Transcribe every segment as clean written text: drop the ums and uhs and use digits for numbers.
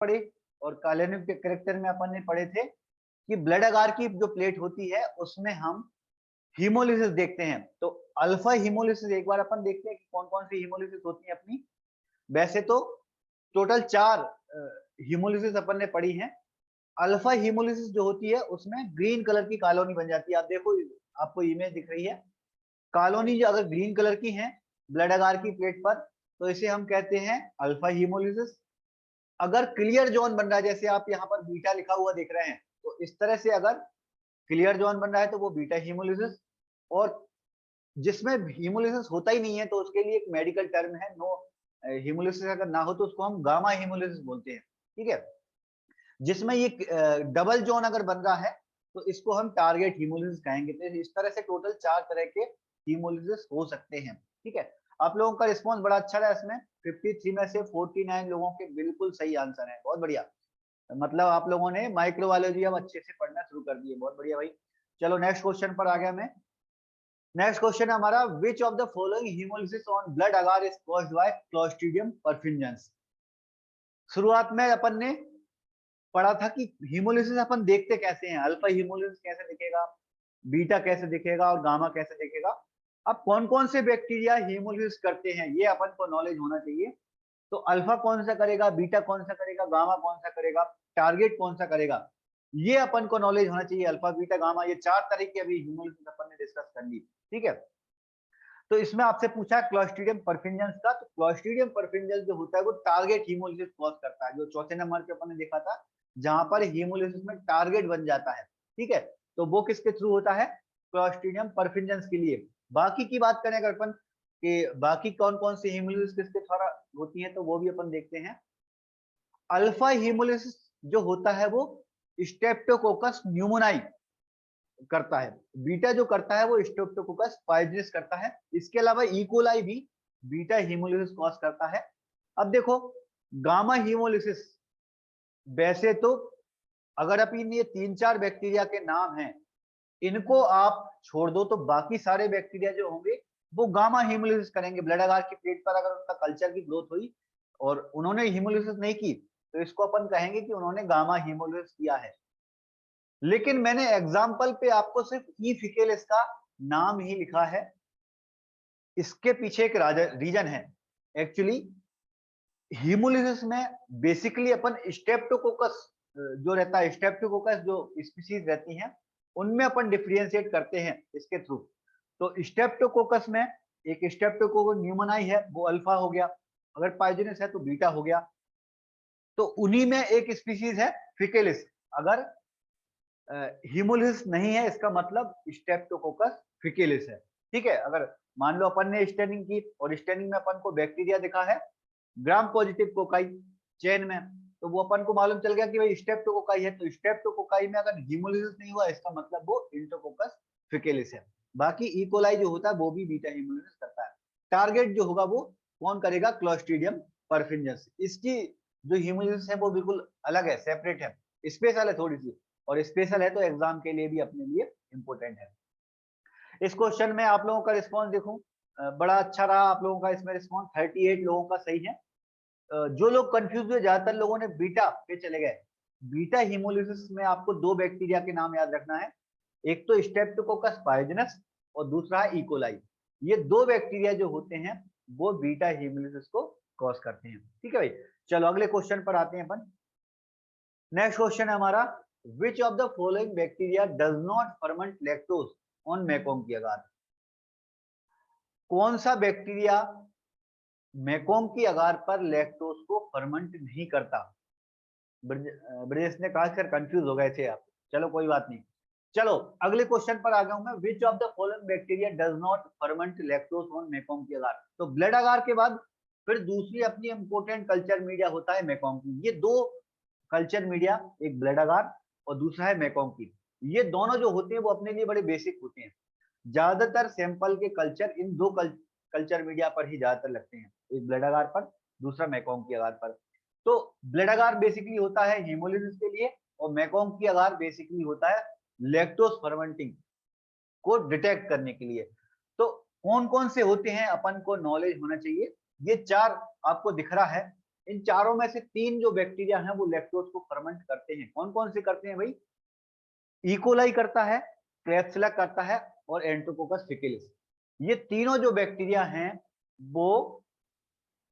पढ़े और कॉलोनी के करेक्टर में अपन ने पढ़े थे कि ब्लड अगार की जो प्लेट होती है उसमें हम हीमोलिसिस देखते हैं। तो अल्फा हीमोलिसिस एक बार अपन देखते हैं कि कौन कौन सी हीमोलिसिस होती है अपनी। वैसे तो टोटल 4 हीमोलिसिस अपन ने पढ़ी है। अल्फा हीमोलिसिस जो होती है उसमें ग्रीन कलर की कॉलोनी बन जाती है। आप देखो, आपको इमेज दिख रही है, कॉलोनी जो अगर ग्रीन कलर की है ब्लड अगार की प्लेट पर तो इसे हम कहते हैं अल्फा हीमोलिसिस। अगर क्लियर जोन बन रहा है, जैसे आप यहाँ पर बीटा लिखा हुआ देख रहे हैं, तो इस तरह से अगर क्लियर जोन बन रहा है तो वो बीटा हीमोलिसिस। और जिसमें हीमोलिसिस होता ही नहीं है तो उसके लिए एक मेडिकल टर्म है, नो हीमोलिसिस अगर ना हो तो उसको हम गामा हीमोलिसिस बोलते हैं। ठीक है, जिसमें ये डबल जोन अगर बन रहा है तो इसको हम टारगेट हीमोलिसिस कहेंगे। तो इस तरह से टोटल 4 तरह के हीमोलिसिस हो सकते हैं। ठीक है, आप लोगों का रिस्पॉन्स बड़ा अच्छा रहा। इसमें 53 में से 49 लोगों के बिल्कुल सही आंसर है। बहुत बढ़िया, मतलब आप लोगों ने माइक्रोबायोलॉजी अब अच्छे से पढ़ना शुरू कर दिए। बहुत बढ़िया भाई। चलो नेक्स्ट क्वेश्चन पर आ गया मैं। नेक्स्ट क्वेश्चन है हमारा, which of the following haemolysis on blood agar is caused by Clostridium perfringens. शुरुआत में अपन ने पढ़ा था कि हीमोलिसिस अपन देखते कैसे हैं, अल्फा हीमोलिसिस कैसे दिखेगा, बीटा कैसे दिखेगा और गामा कैसे दिखेगा। अब कौन कौन से बैक्टीरिया हीमोलिसिस करते हैं ये अपन को नॉलेज होना चाहिए। तो अल्फा कौन सा करेगा, बीटा कौन सा करेगा, गामा कौन सा करेगा, टारगेट कौन सा करेगा, ये अपन को नॉलेज होना चाहिए। अल्फा बीटा गामा ये 4 तरह की अभी हीमोलिसिस अपन ने डिस्कस कर ली। ठीक है, तो इसमें आपसे पूछा क्लोस्ट्रीडियम परफिंजेंस का। तो क्लोस्ट्रीडियम परफिंजेंस जो होता है वो टारगेट हीमोलिसिस कॉज करता है, जो चौथे नंबर पे अपन ने देखा था, जहां पर हीमोलिसिस में टारगेट बन जाता है। ठीक है, तो वो किसके थ्रू होता है, क्लोस्ट्रीडियम परफिंजेंस के लिए। बाकी की बात करें अगर अपन कि बाकी कौन कौन सी हीमोलिसिस किसके द्वारा होती है, तो वो भी अपन देखते हैं। अल्फा हीमोलिसिस जो होता है वो स्ट्रेप्टोकोकस न्यूमोनाई करता है। बीटा जो करता है वो स्ट्रेप्टोकोकस पाइजनिस करता है। इसके अलावा इकोलाई भी बीटा हीमोलिसिस कॉज करता है। अब देखो, गामा हीमोलिसिस, वैसे तो अगर अपन ये 3-4 बैक्टीरिया के नाम हैं, इनको आप छोड़ दो तो बाकी सारे बैक्टीरिया जो होंगे वो गामा हीमोलिसिस करेंगे। ब्लड अगार की प्लेट पर अगर उनका कल्चर की ग्रोथ हुई और उन्होंने हीमोलिसिस नहीं की तो इसको अपन कहेंगे कि उन्होंने गामा हीमोलिसिस किया है। लेकिन मैंने एग्जाम्पल पे आपको सिर्फ ई फिकेलिस का नाम ही लिखा है। इसके पीछे एक रीजन है। एक्चुअली हीमोलिसिस में बेसिकली अपन स्ट्रेप्टोकोकस जो रहता है, स्ट्रेप्टोकोकस जो स्पीसीज रहती हैं उनमें अपन डिफरेंशिएट करते हैं इसके थ्रू। तो स्ट्रेप्टोकोकस में एक स्ट्रेप्टोकोकस न्यूमोनाई है, वो अल्फा हो गया। अगर पाइजोनिस है तो बीटा हो गया। तो उन्हीं में एक स्पीसीज है फिकेलिस। अगर हीमोलिसिस नहीं है इसका मतलब स्ट्रेप्टोकोकस फिकेलिस है। ठीक है, अगर मान लो अपन ने स्टेनिंग की और स्टेनिंग में अपन को बैक्टीरिया दिखा है ग्राम पॉजिटिव कोकाई चेन में, तो वो अपन को मालूम चल गया कि भाई स्ट्रेप्टोकोकाई है। तो स्ट्रेप्टोकोकाई में अगर हीमोलिसिस नहीं हुआ इसका मतलब वो इंटरकोकस फिकेलिस है। बाकी इकोलाई जो होता है वो भी बीटा हीमोलिसिस करता है। टारगेट जो होगा वो कौन करेगा, क्लोस्ट्रीडियम परफिंजेंस। इसकी जो हीमोलिसिस है वो बिल्कुल अलग है, सेपरेट है, स्पेशल है थोड़ी सी, और स्पेशल है तो एग्जाम के लिए भी अपने लिए इंपॉर्टेंट है। इस क्वेश्चन में आप लोगों का रिस्पॉन्स देखूं, बड़ा अच्छा रहा आप लोगों का इसमें रिस्पॉन्स, 38 लोगों का सही है। जो लोग कंफ्यूज हुए ज्यादातर लोगों ने बीटा पे चले गए। बीटा हीमोलिसिस में आपको 2 बैक्टीरिया के नाम याद रखना है, एक तो स्ट्रेप्टोकोकस पाइजनस और दूसरा है इकोलाई। ये 2 बैक्टीरिया जो होते हैं वो बीटा हीमोलिसिस को कॉज करते हैं। ठीक है भाई, चलो अगले क्वेश्चन पर आते हैं अपन। नेक्स्ट क्वेश्चन है हमारा, which of the following bacteria does not ferment lactose on Mekong की अगार। कौन सा बैक्टीरिया मैकोंग की अगार पर लैक्टोज को फर्मेंट नहीं करता। ब्रजेश ने कहा सर कंफ्यूज हो गए थे आप, चलो कोई बात नहीं। चलो अगले क्वेश्चन पर आ गया हूं मैं, विच of the following bacteria does not ferment lactose on Mekong की अगार। तो ब्लड अगार के बाद फिर दूसरी अपनी इंपोर्टेंट कल्चर मीडिया होता है मैकोंग की। ये 2 कल्चर मीडिया, एक ब्लड अगार और दूसरा है मैकोंग की, ये दोनों जो होते हैं वो अपने लिए बड़े बेसिक होते हैं। ज्यादातर सैंपल के कल्चर इन 2 कल्चर मीडिया पर ही ज्यादातर लगते हैं, एक ब्लड अगार पर, दूसरा मैकोंग की अगार पर। तो ब्लड अगार बेसिकली होता है हीमोलिसिस के लिए और मैकोंग की अगार बेसिकली होता है लैक्टोज फर्मेंटिंग को डिटेक्ट करने के लिए। तो कौन कौन से होते हैं अपन को नॉलेज होना चाहिए। ये 4 आपको दिख रहा है, इन चारों में से 3 जो बैक्टीरिया हैं वो लैक्टोज को फर्मेंट करते हैं। कौन कौन से करते हैं भाई? इकोलाई करता है, क्लेब्सिला करता है और एंटरोकोकस फेसिलिस। ये तीनों जो बैक्टीरिया हैं वो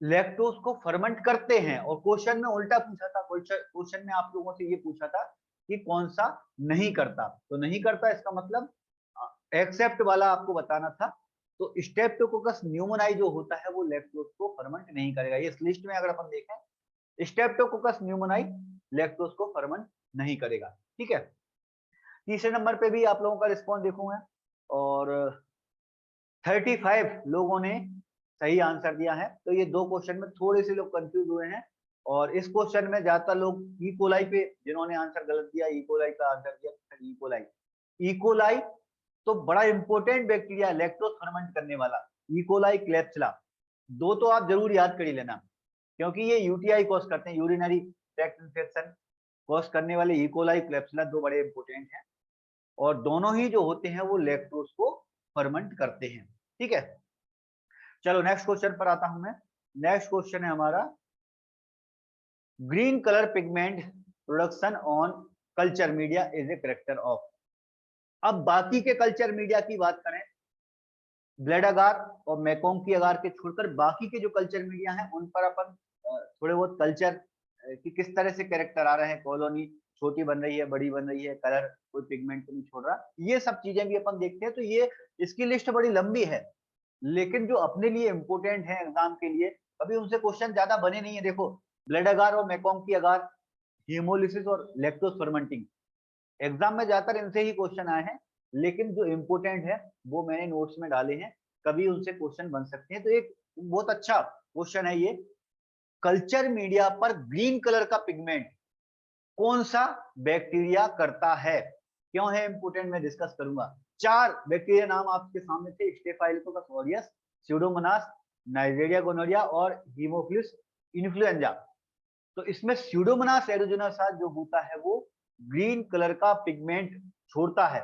लैक्टोज को फर्मेंट करते हैं। और क्वेश्चन में उल्टा पूछा था, क्वेश्चन में आप लोगों से ये पूछा था कि कौन सा नहीं करता। तो नहीं करता इसका मतलब एक्सेप्ट वाला आपको बताना था। तो स्ट्रेप्टोकोकस न्यूमोनाई जो होता है वो लैक्टोज को फर्मेंट नहीं करेगा। इस लिस्ट में अगर अपन देखें स्ट्रेप्टोकोकस न्यूमोनाई लैक्टोज को फर्मेंट नहीं करेगा। ठीक है, तीसरे नंबर पे भी आप लोगों का रिस्पॉन्स देखूंगा और 35 लोगों ने सही आंसर दिया है। तो ये 2 क्वेश्चन में थोड़े से लोग कंफ्यूज हुए हैं और इस क्वेश्चन में ज्यादातर लोग इकोलाई पे जिन्होंने आंसर गलत दिया, इकोलाई का आंसर दिया। इकोलाई, इकोलाई तो बड़ा इंपॉर्टेंट बैक्टीरिया लैक्टोज फर्मेंट करने वाला। इकोलाई, क्लेब्सिला 2 तो आप जरूर याद कर ही लेना क्योंकि ये यूटीआई कॉज करते हैं, यूरिनरी ट्रैक्ट इन्फेक्शन कॉज करने वाले इकोलाई, क्लेब्सिला 2 बड़े इंपॉर्टेंट हैं और दोनों ही जो होते हैं वो लैक्टोज को फर्मेंट करते हैं। ठीक है, चलो नेक्स्ट क्वेश्चन पर आता हूं मैं। नेक्स्ट क्वेश्चन है हमारा green colour pigment production on culture media is a character of. अब बाकी के कल्चर मीडिया की बात करें, ब्लेड अगार और मैकोंग की अगार के छोड़कर बाकी के जो कल्चर मीडिया हैं उन पर अपन थोड़े बहुत कल्चर कि किस तरह से कैरेक्टर आ रहे हैं, कॉलोनी छोटी बन रही है, बड़ी बन रही है, कलर कोई पिगमेंट तो नहीं छोड़ रहा, ये सब चीजें भी अपन देखते हैं। तो ये इसकी लिस्ट बड़ी लंबी है लेकिन जो अपने लिए इंपोर्टेंट है एग्जाम के लिए, कभी उनसे क्वेश्चन ज्यादा बने नहीं है। देखो ब्लेड अगार और मैकोंग की अगार, हीमोलिसिस और लैक्टोज फर्मेंटिंग, एग्जाम में ज्यादातर इनसे ही क्वेश्चन आए हैं लेकिन जो इंपोर्टेंट है वो मैंने नोट्स में डाले हैं, कभी उनसे क्वेश्चन बन सकते हैं। तो एक बहुत अच्छा क्वेश्चन है ये, कल्चर मीडिया पर ग्रीन कलर का पिगमेंट कौन सा बैक्टीरिया करता है, क्यों है इंपोर्टेंट, मैं डिस्कस करूंगा। 4 बैक्टीरिया नाम आपके सामने थे, Staphylococcus aureus, Pseudomonas, Neisseria gonorrhoeae और हीमोफिलस इन्फ्लुएंजा। तो इसमें स्यूडोमोनास एरोजिनोसा जो होता है वो ग्रीन कलर का पिगमेंट छोड़ता है।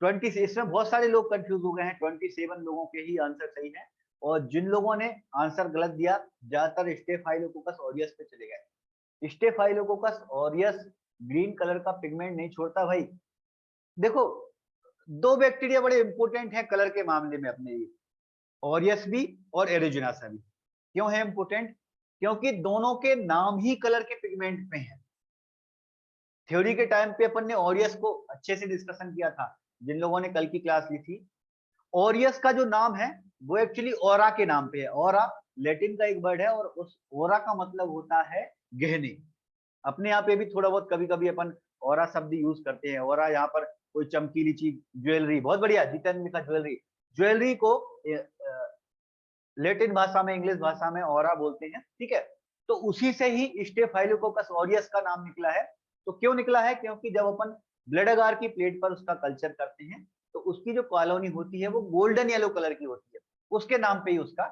20 से इसमें बहुत सारे लोग कंफ्यूज हो गए हैं, 27 लोगों के ही आंसर सही है और जिन लोगों ने आंसर गलत दिया ज्यादातर स्टेफाइलोकोकस ऑरियस पे चले गए। स्टेफाइलोकोकस ऑरियस ग्रीन कलर का पिगमेंट नहीं छोड़ता भाई। देखो 2 बैक्टीरिया बड़े इंपॉर्टेंट हैं कलर के मामले में अपने लिए, ऑरियस भी और एरोजिनासा भी। क्यों है इंपॉर्टेंट? क्योंकि दोनों के नाम ही कलर के पिगमेंट पे हैं। थ्योरी के टाइम पे अपन ने ऑरियस को अच्छे से डिस्कशन किया था, जिन लोगों ने कल की क्लास ली थी। ऑरियस का जो नाम है वो एक्चुअली ओरा के नाम पे है। ओरा लैटिन का एक वर्ड है और उस ओरा का मतलब होता है गहने। अपने यहाँ पे भी थोड़ा बहुत कभी कभी अपन ओरा शब्द यूज करते हैं। ओरा यहाँ पर कोई चमकीली चीज, ज्वेलरी, बहुत बढ़िया जितन लिखा ज्वेलरी, ज्वेलरी को लैटिन भाषा में, इंग्लिश भाषा में ओरा बोलते हैं। ठीक है, तो उसी से ही स्टेफाइलोकोकस ऑरियस का नाम निकला है। तो क्यों निकला है? क्योंकि जब अपन ब्लड अगार की प्लेट पर उसका कल्चर करते हैं तो उसकी जो कॉलोनी होती है वो गोल्डन येलो कलर की होती है, उसके नाम पे ही उसका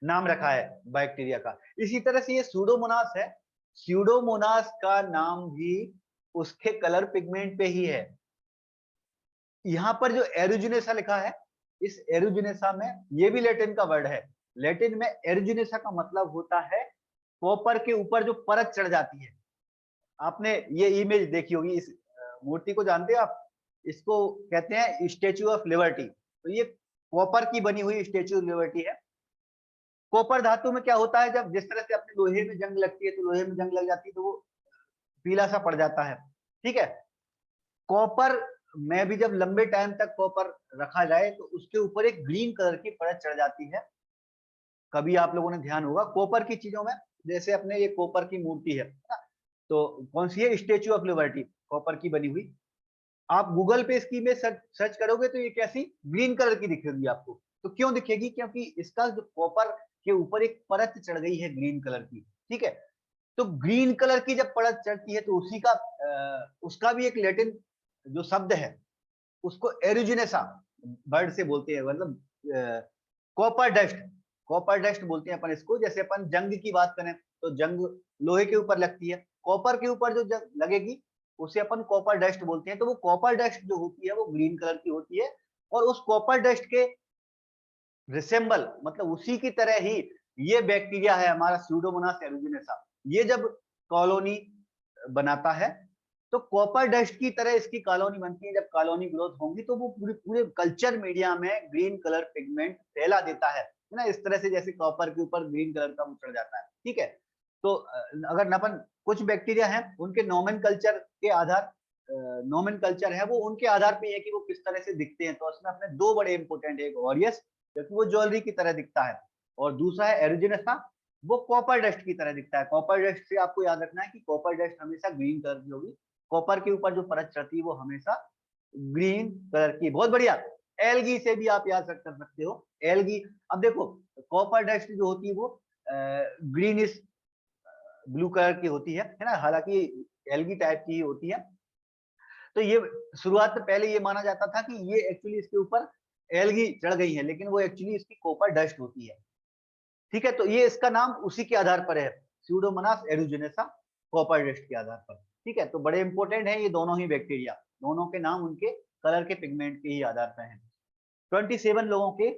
नाम रखा है बैक्टीरिया का। इसी तरह से ये स्यूडोमोनास है, स्यूडोमोनास का नाम भी उसके कलर पिगमेंट पे ही है। यहां पर जो एरोजिनेसा लिखा है, इस एरोजिनेसा में ये भी लैटिन का वर्ड है। लैटिन में एरोजिनेसा का मतलब होता है कॉपर के ऊपर जो परत चढ़ जाती है। आपने ये इमेज देखी होगी, इस मूर्ति को जानते हैं आप? इसको कहते हैं स्टेच्यू ऑफ लिबर्टी। तो ये कॉपर की बनी हुई स्टेच्यू ऑफ लिबर्टी है। कॉपर धातु में क्या होता है, जब जिस तरह से अपने लोहे में जंग लगती है तो लोहे में जंग लग जाती है तो वो पीला सा पड़ जाता है। ठीक है, कॉपर में भी जब लंबे टाइम तक कॉपर रखा जाए तो उसके ऊपर एक ग्रीन कलर की परत चढ़ जाती है। कभी आप लोगों ने ध्यान होगा कॉपर की चीजों में, जैसे अपने ये कॉपर की मूर्ति है ना, तो कौन सी है? स्टेच्यू ऑफ लिबर्टी, कॉपर की बनी हुई। आप गूगल पे इसकी में सर्च करोगे तो ये कैसी ग्रीन कलर की दिखेगी आपको। तो क्यों दिखेगी? क्योंकि इसका जो कॉपर के ऊपर एक परत चढ़ गई है ग्रीन कलर की। ठीक है, तो ग्रीन कलर की जब परत चढ़ती है तो उसी का उसका भी एक लैटिन जो शब्द है उसको एरिजिनेसा वर्ड से बोलते हैं, मतलब कॉपर डस्ट, कॉपर डस्ट बोलते हैं अपन इसको। जैसे अपन जंग की बात करें तो जंग लोहे के ऊपर लगती है, कॉपर के ऊपर जो लगेगी उसे अपन कॉपर डस्ट बोलते हैं। तो वो कॉपर डस्ट जो होती है वो ग्रीन कलर की होती है और उस कॉपर डस्ट के रिसेंबल, मतलब उसी की तरह ही ये बैक्टीरिया है हमारा स्यूडोमोनास एरुजिनेसा। ये जब कॉलोनी बनाता है तो कॉपर डस्ट की तरह इसकी कॉलोनी बनती है। जब कॉलोनी ग्रोथ होगी तो वो पूरे पूरे कल्चर मीडिया में ग्रीन कलर पिगमेंट फैला देता है ना, इस तरह से जैसे कॉपर के ऊपर ग्रीन कलर का वो चढ़ जाता है। ठीक है, तो अगर नपन कुछ बैक्टीरिया हैं उनके नोमेनकल्चर के आधार नोमेनकल्चर है वो उनके आधार पे है कि वो किस तरह से दिखते हैं। तो उसमें अपने दो बड़े इंपोर्टेंट है, एक ऑरियस क्योंकि वो ज्वेलरी की तरह दिखता है, और दूसरा है एरुजिनेसा, वो कॉपर डस्ट की तरह दिखता है। कॉपर डस्ट से आपको याद रखना है कि कॉपर डस्ट हमेशा ग्रीन कलर की होगी, कॉपर के ऊपर जो परत चढ़ती है वो हमेशा ग्रीन कलर की। बहुत बढ़िया, एलगी से भी आप याद कर सकते हो, एलगी। अब देखो कॉपर डस्ट जो होती है वो ग्रीनिश ब्लू कलर की होती है ना, हालांकि एलगी टाइप की ही होती है। तो ये शुरुआत में पहले ये माना जाता था कि ये एक्चुअली इसके ऊपर एलगी चढ़ गई है, लेकिन वो एक्चुअली इसकी कॉपर डस्ट होती है। ठीक है, तो ये इसका नाम उसी के आधार पर है, स्यूडोमोनास एरुजिनेसा, कॉपर डस्ट के आधार पर। ठीक है, तो बड़े इंपॉर्टेंट है ये दोनों ही बैक्टीरिया, दोनों के नाम उनके कलर के पिगमेंट के ही आधार पर हैं। 27 लोगों के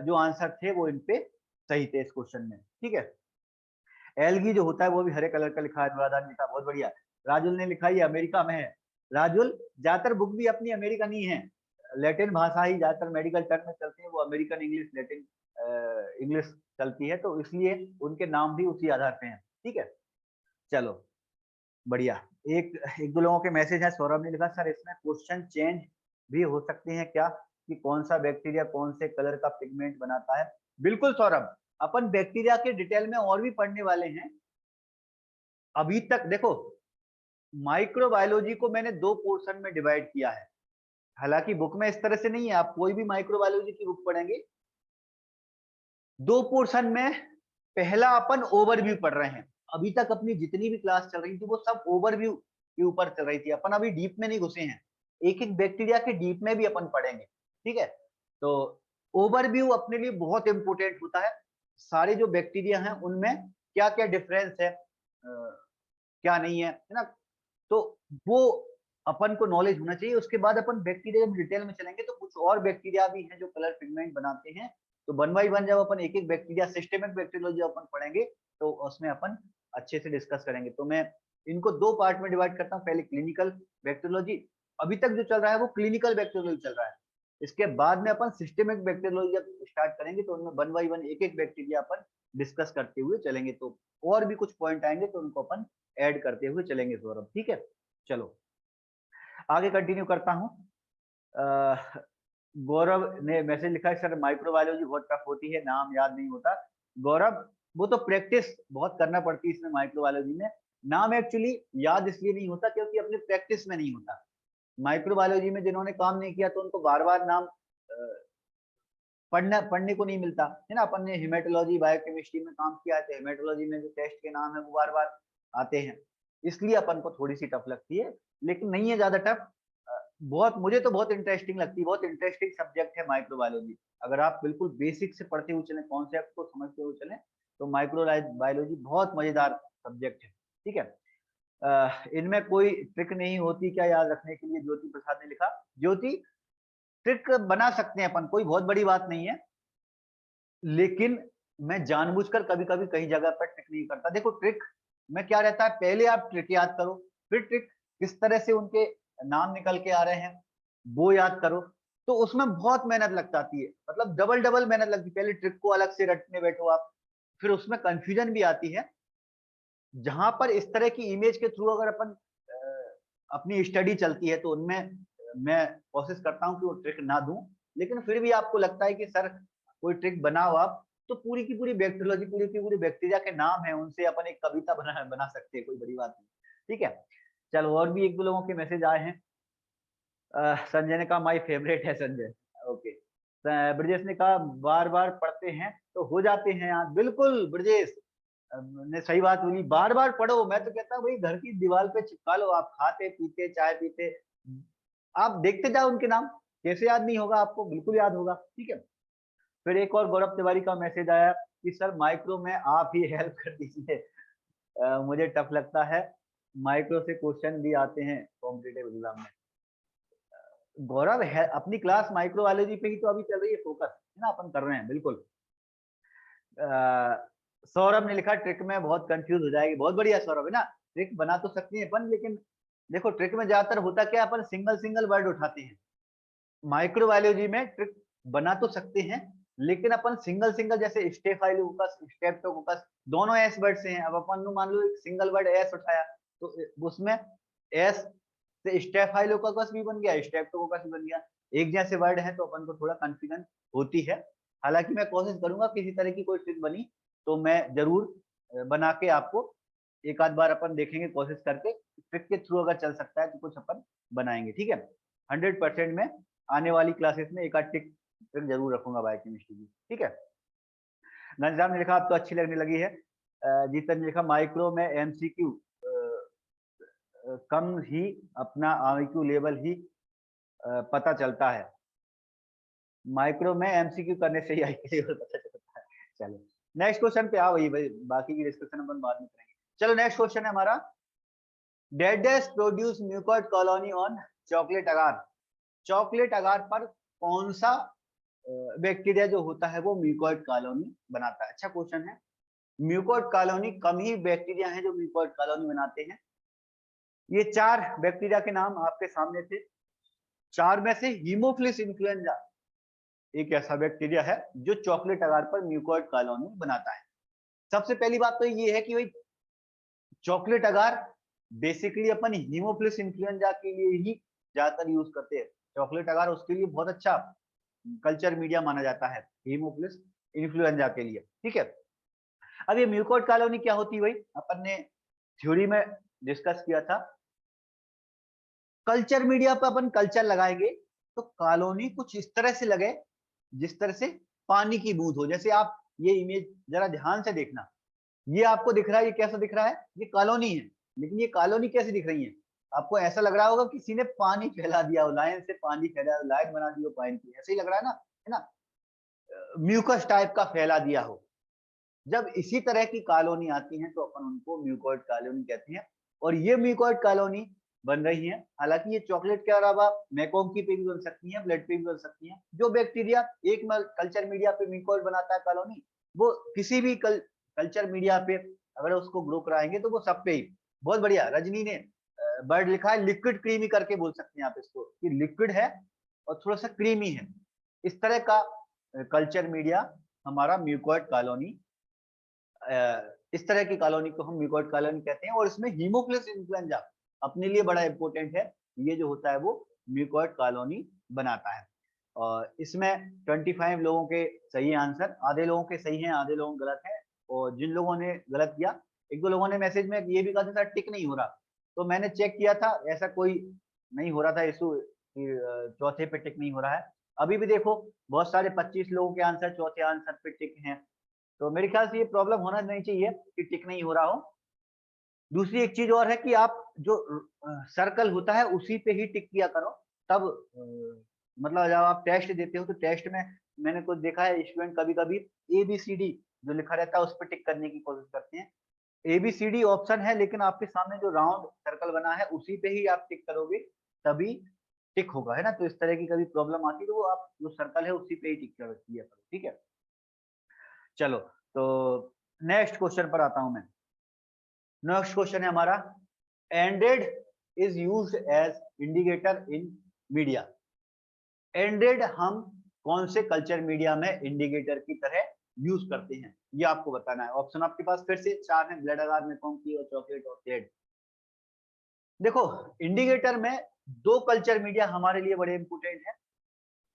जो आंसर थे वो इन पे सही थे इस क्वेश्चन में। ठीक है, एलगी जो होता है वो भी हरे कलर का लिखा है, द्वारा लिखा, बहुत बढ़िया। राजुल ने लिखा ये अमेरिका में है। राजुल, ज्यादातर बुक भी अपनी अमेरिकन ही है, लैटिन भाषा ही ज्यादातर मेडिकल टर्म में चलते हैं, वो अमेरिकन इंग्लिश लैटिन इंग्लिश चलती है, तो इसलिए उनके नाम भी उसी आधार पे हैं। ठीक है, चलो बढ़िया। एक एक दो लोगों के मैसेज है। सौरभ ने लिखा सर इसमें क्वेश्चन चेंज भी हो सकते हैं क्या, कि कौन सा बैक्टीरिया कौन से कलर का पिगमेंट बनाता है। बिल्कुल सौरभ, अपन बैक्टीरिया के डिटेल में और भी पढ़ने वाले हैं। अभी तक देखो माइक्रोबायोलॉजी को मैंने दो पोर्शन में डिवाइड किया है, हालांकि बुक में इस तरह से नहीं है, आप कोई भी माइक्रोबायोलॉजी की बुक पढ़ेंगे दो पोर्शन में। पहला अपन ओवरव्यू पढ़ रहे हैं, अभी तक अपनी जितनी भी क्लास चल रही थी वो सब ओवरव्यू के ऊपर चल रही थी, अपन अभी डीप में नहीं घुसे हैं, एक एक बैक्टीरिया के डीप में भी अपन पढ़ेंगे। ठीक है, तो ओवरव्यू अपने लिए बहुत इंपॉर्टेंट होता है, सारे जो बैक्टीरिया हैं उनमें क्या क्या डिफरेंस है क्या नहीं है ना, तो वो अपन को नॉलेज होना चाहिए। उसके बाद अपन बैक्टीरिया जब डिटेल में चलेंगे तो कुछ और बैक्टीरिया भी हैं जो कलर पिगमेंट बनाते हैं, तो वन बाई वन जब अपन एक एक बैक्टीरिया सिस्टेमिक बैक्टीरियोलॉजी अपन पढ़ेंगे तो उसमें अपन अच्छे से डिस्कस करेंगे। तो मैं इनको दो पार्ट में डिवाइड करता हूँ, पहले क्लिनिकल बैक्टीरियोलॉजी, अभी तक जो चल रहा है वो क्लिनिकल बैक्टीरियोलॉजी चल रहा है, इसके बाद में अपन सिस्टेमिक बैक्टीरियोलॉजी जब स्टार्ट करेंगे तो उनमें वन बाई वन एक एक बैक्टीरिया अपन डिस्कस करते हुए चलेंगे, तो और भी कुछ पॉइंट आएंगे तो उनको अपन ऐड करते हुए चलेंगे सौरभ। ठीक है, चलो आगे कंटिन्यू करता हूँ। गौरव ने मैसेज लिखा है सर माइक्रोबायोलॉजी बहुत टफ होती है, नाम याद नहीं होता। गौरव, वो तो प्रैक्टिस बहुत करना पड़ती है इसमें माइक्रोबायोलॉजी में, नाम एक्चुअली याद इसलिए नहीं होता क्योंकि अपनी प्रैक्टिस में नहीं होता। माइक्रोबायोलॉजी में जिन्होंने काम नहीं किया तो उनको बार बार नाम पढ़ने को नहीं मिलता है ना। अपन ने हेमेटोलॉजी बायोकेमिस्ट्री में काम किया है तो हेमेटोलॉजी में जो टेस्ट के नाम है वो बार बार आते हैं, इसलिए अपन को थोड़ी सी टफ लगती है, लेकिन नहीं है ज्यादा टफ। बहुत मुझे तो बहुत इंटरेस्टिंग लगती है, बहुत इंटरेस्टिंग सब्जेक्ट है माइक्रोबायोलॉजी। अगर आप बिल्कुल बेसिक से पढ़ते हुए चलें, कॉन्सेप्ट को समझते हुए चलें, तो माइक्रोबायोलॉजी बहुत मजेदार सब्जेक्ट है। ठीक है, इनमें कोई ट्रिक नहीं होती क्या याद रखने के लिए, ज्योति प्रसाद ने लिखा। ज्योति, ट्रिक बना सकते हैं अपन, कोई बहुत बड़ी बात नहीं है, लेकिन मैं जानबूझकर कभी कभी कई जगह पर ट्रिक नहीं करता। देखो ट्रिक में क्या रहता है, पहले आप ट्रिक याद करो, फिर ट्रिक किस तरह से उनके नाम निकल के आ रहे हैं वो याद करो, तो उसमें बहुत मेहनत लग जाती है, मतलब डबल डबल मेहनत लगती है। पहले ट्रिक को अलग से रटने बैठो आप, फिर उसमें कंफ्यूजन भी आती है। जहां पर इस तरह की इमेज के थ्रू अगर अपन अपनी स्टडी चलती है तो उनमें मैं कोशिश करता हूं कि वो ट्रिक ना दूं, लेकिन फिर भी आपको लगता है कि सर कोई ट्रिक बनाओ आप, तो पूरी की पूरी बैक्टीरियोलॉजी, पूरी की पूरी बैक्टीरिया के नाम है, उनसे अपन एक कविता बना सकते हैं, कोई बड़ी बात नहीं। ठीक है, चलो और भी एक दो लोगों के मैसेज आए हैं। संजय ने कहा माय फेवरेट है संजय, ओके। ब्रजेश ने कहा बार बार पढ़ते हैं तो हो जाते हैं याद। बिल्कुल ब्रजेश ने सही बात बोली, बार बार पढ़ो। मैं तो कहता हूँ भाई घर की दीवार पे चिपका लो, आप खाते पीते चाय पीते आप देखते जाओ उनके नाम, कैसे याद नहीं होगा आपको, बिल्कुल याद होगा। ठीक है, फिर एक और गौरव तिवारी का मैसेज आया कि सर माइक्रो में आप ही हेल्प कर दीजिए, मुझे टफ लगता है, माइक्रो से क्वेश्चन भी आते हैं कॉम्पिटेटिव एग्जाम में। गौरव है अपनी क्लास माइक्रोबायोलॉजी पे ही तो अभी चल रही है, फोकस है ना, अपन कर रहे हैं बिल्कुल। सौरभ ने लिखा ट्रिक में बहुत कंफ्यूज हो जाएगी। बहुत बढ़िया सौरभ, है ना। ट्रिक बना तो सकती है अपन, लेकिन देखो ट्रिक में ज्यादातर होता क्या, अपन सिंगल सिंगल वर्ड उठाते हैं। माइक्रोबायोलॉजी में ट्रिक बना तो सकते हैं, लेकिन अपन सिंगल सिंगल, जैसे स्टेफाइलोकोकस, स्ट्रेप्टोकोकस, दोनों एस वर्ड से हैं। अब अपन ने मान लो एक सिंगल वर्ड एस उठाया, तो उसमें एस से स्टेफाइलोकोकस भी बन गया, स्ट्रेप्टोकोकस भी बन गया। एक जैसे वर्ड है तो अपन को थोड़ा कंफ्यूजन होती है। हालांकि मैं कोशिश करूंगा किसी तरह की कोई ट्रिक बनी तो मैं जरूर बना के आपको एक आध बार अपन देखेंगे, कोशिश करके ट्रिक के थ्रू अगर चल सकता है तो कुछ अपन बनाएंगे, ठीक है। 100% में आने वाली क्लासेस में एक आध ट्रिक जरूर रखूंगा बायोकेमिस्ट्री की, ठीक है। नंजराम ने लिखा अब तो अच्छी लगने लगी है। जीतन ने लिखा माइक्रो में एमसीक्यू कम ही अपना आईक्यू लेवल ही पता चलता है। माइक्रो में एमसीक्यू करने से ही आईक्यू लेवल पता चलता है। चलो नेक्स्ट क्वेश्चन पे आओ, वही भाई बाकी की डिस्कशन अपन बाद में करेंगे। चलो नेक्स्ट क्वेश्चन है हमारा, deadest produce mucoid colony on chocolate agar. Chocolate agar पर कौन सा बैक्टीरिया जो होता है वो म्यूकॉइड कॉलोनी बनाता है? अच्छा क्वेश्चन है। म्यूकॉइड कॉलोनी कम ही बैक्टीरिया हैं जो म्यूकॉइड कॉलोनी बनाते हैं। ये 4 बैक्टीरिया के नाम आपके सामने थे। 4 में से हीमोफिलस इन्फ्लुएंजा एक ऐसा बैक्टीरिया है जो चॉकलेट अगार पर म्यूकॉइड कॉलोनी बनाता है। सबसे पहली बात तो ये है कि भाई चॉकलेट अगार बेसिकली अपन हीमोफिलस इन्फ्लुएंजा के लिए ही ज्यादातर यूज करते हैं। चॉकलेट अगार उसके लिए बहुत अच्छा कल्चर मीडिया माना जाता है, हीमोफिलस इन्फ्लुएंजा के लिए, ठीक है। अब ये म्यूकॉइड कॉलोनी क्या होती है भाई, अपन ने थ्योरी में डिस्कस किया था। कल्चर मीडिया पर अपन कल्चर लगाएंगे तो कॉलोनी कुछ इस तरह से लगे जिस तरह से पानी की बूंद हो। जैसे आप ये इमेज जरा ध्यान से देखना, ये आपको दिख रहा है, ये कैसा दिख रहा है, ये कॉलोनी है। लेकिन ये कॉलोनी कैसी दिख रही है, आपको ऐसा लग रहा होगा किसी ने पानी फैला दिया हो, लाइन से पानी फैला, लाइन बना दी हो पानी की, ऐसे ही लग रहा है ना, है ना, म्यूकस टाइप का फैला दिया हो। जब इसी तरह की कॉलोनी आती है तो अपन उनको म्यूकॉइड कॉलोनी कहते हैं। और ये म्यूकॉइड कॉलोनी बन रही है। हालांकि ये चॉकलेट के अलावा मैकोंकी पे भी बन सकती है, ब्लड पे भी बन सकती है। जो बैक्टीरिया एक कल्चर मीडिया पे म्यूकॉइड बनाता है कॉलोनी, वो किसी भी कल्चर मीडिया पे अगर उसको ग्रो कराएंगे तो वो सब पे ही। बहुत बढ़िया, रजनी ने वर्ड लिखा है लिक्विड क्रीमी करके, बोल सकते हैं आप इसको कि लिक्विड है और थोड़ा सा क्रीमी है। इस तरह का कल्चर मीडिया हमारा म्यूकॉइड कॉलोनी, इस तरह की कॉलोनी को हम म्यूकॉइड कॉलोनी कहते हैं। और इसमें हीमोफिलस इन्फ्लुएंजा अपने लिए बड़ा इंपॉर्टेंट है। ये जो होता है वो म्यूकॉइड कॉलोनी बनाता है। और इसमें 25 लोगों के सही आंसर, आधे लोगों के सही हैं, आधे लोगों गलत है। और जिन लोगों ने गलत किया, एक दो लोगों ने मैसेज में ये भी कहा था टिक नहीं हो रहा, तो मैंने चेक किया था, ऐसा कोई नहीं हो रहा था इशू, चौथे पे टिक नहीं हो रहा है। अभी भी देखो बहुत सारे 25 लोगों के आंसर चौथे आंसर पे टिक हैं, तो मेरे ख्याल से ये प्रॉब्लम होना नहीं चाहिए कि टिक नहीं हो रहा हो। दूसरी एक चीज और है कि आप जो सर्कल होता है उसी पे ही टिक किया करो, तब मतलब जब आप टेस्ट देते हो तो टेस्ट में मैंने कुछ देखा है स्टूडेंट कभी कभी ABCD जो लिखा रहता है उस पर टिक करने की कोशिश करते हैं। ABCD ऑप्शन है, लेकिन आपके सामने जो राउंड सर्कल बना है उसी पे ही आप टिक करोगे तभी टिक होगा, है ना। तो इस तरह की कभी प्रॉब्लम आती है तो आप जो सर्कल है उसी पे ही टिक कर दिया करो, ठीक है। चलो तो नेक्स्ट क्वेश्चन पर आता हूं मैं। नेक्स्ट क्वेश्चन है हमारा, एंडेड is used as indicator in media. एंडेड हम कौन से कल्चर मीडिया में इंडिकेटर की तरह यूज करते हैं, ये आपको बताना है। ऑप्शन आपके पास फिर से 4 हैं, ब्लड अगार, मैकोंकी और चॉकलेट और क्लेड। देखो इंडिकेटर में 2 कल्चर मीडिया हमारे लिए बड़े इंपोर्टेंट है।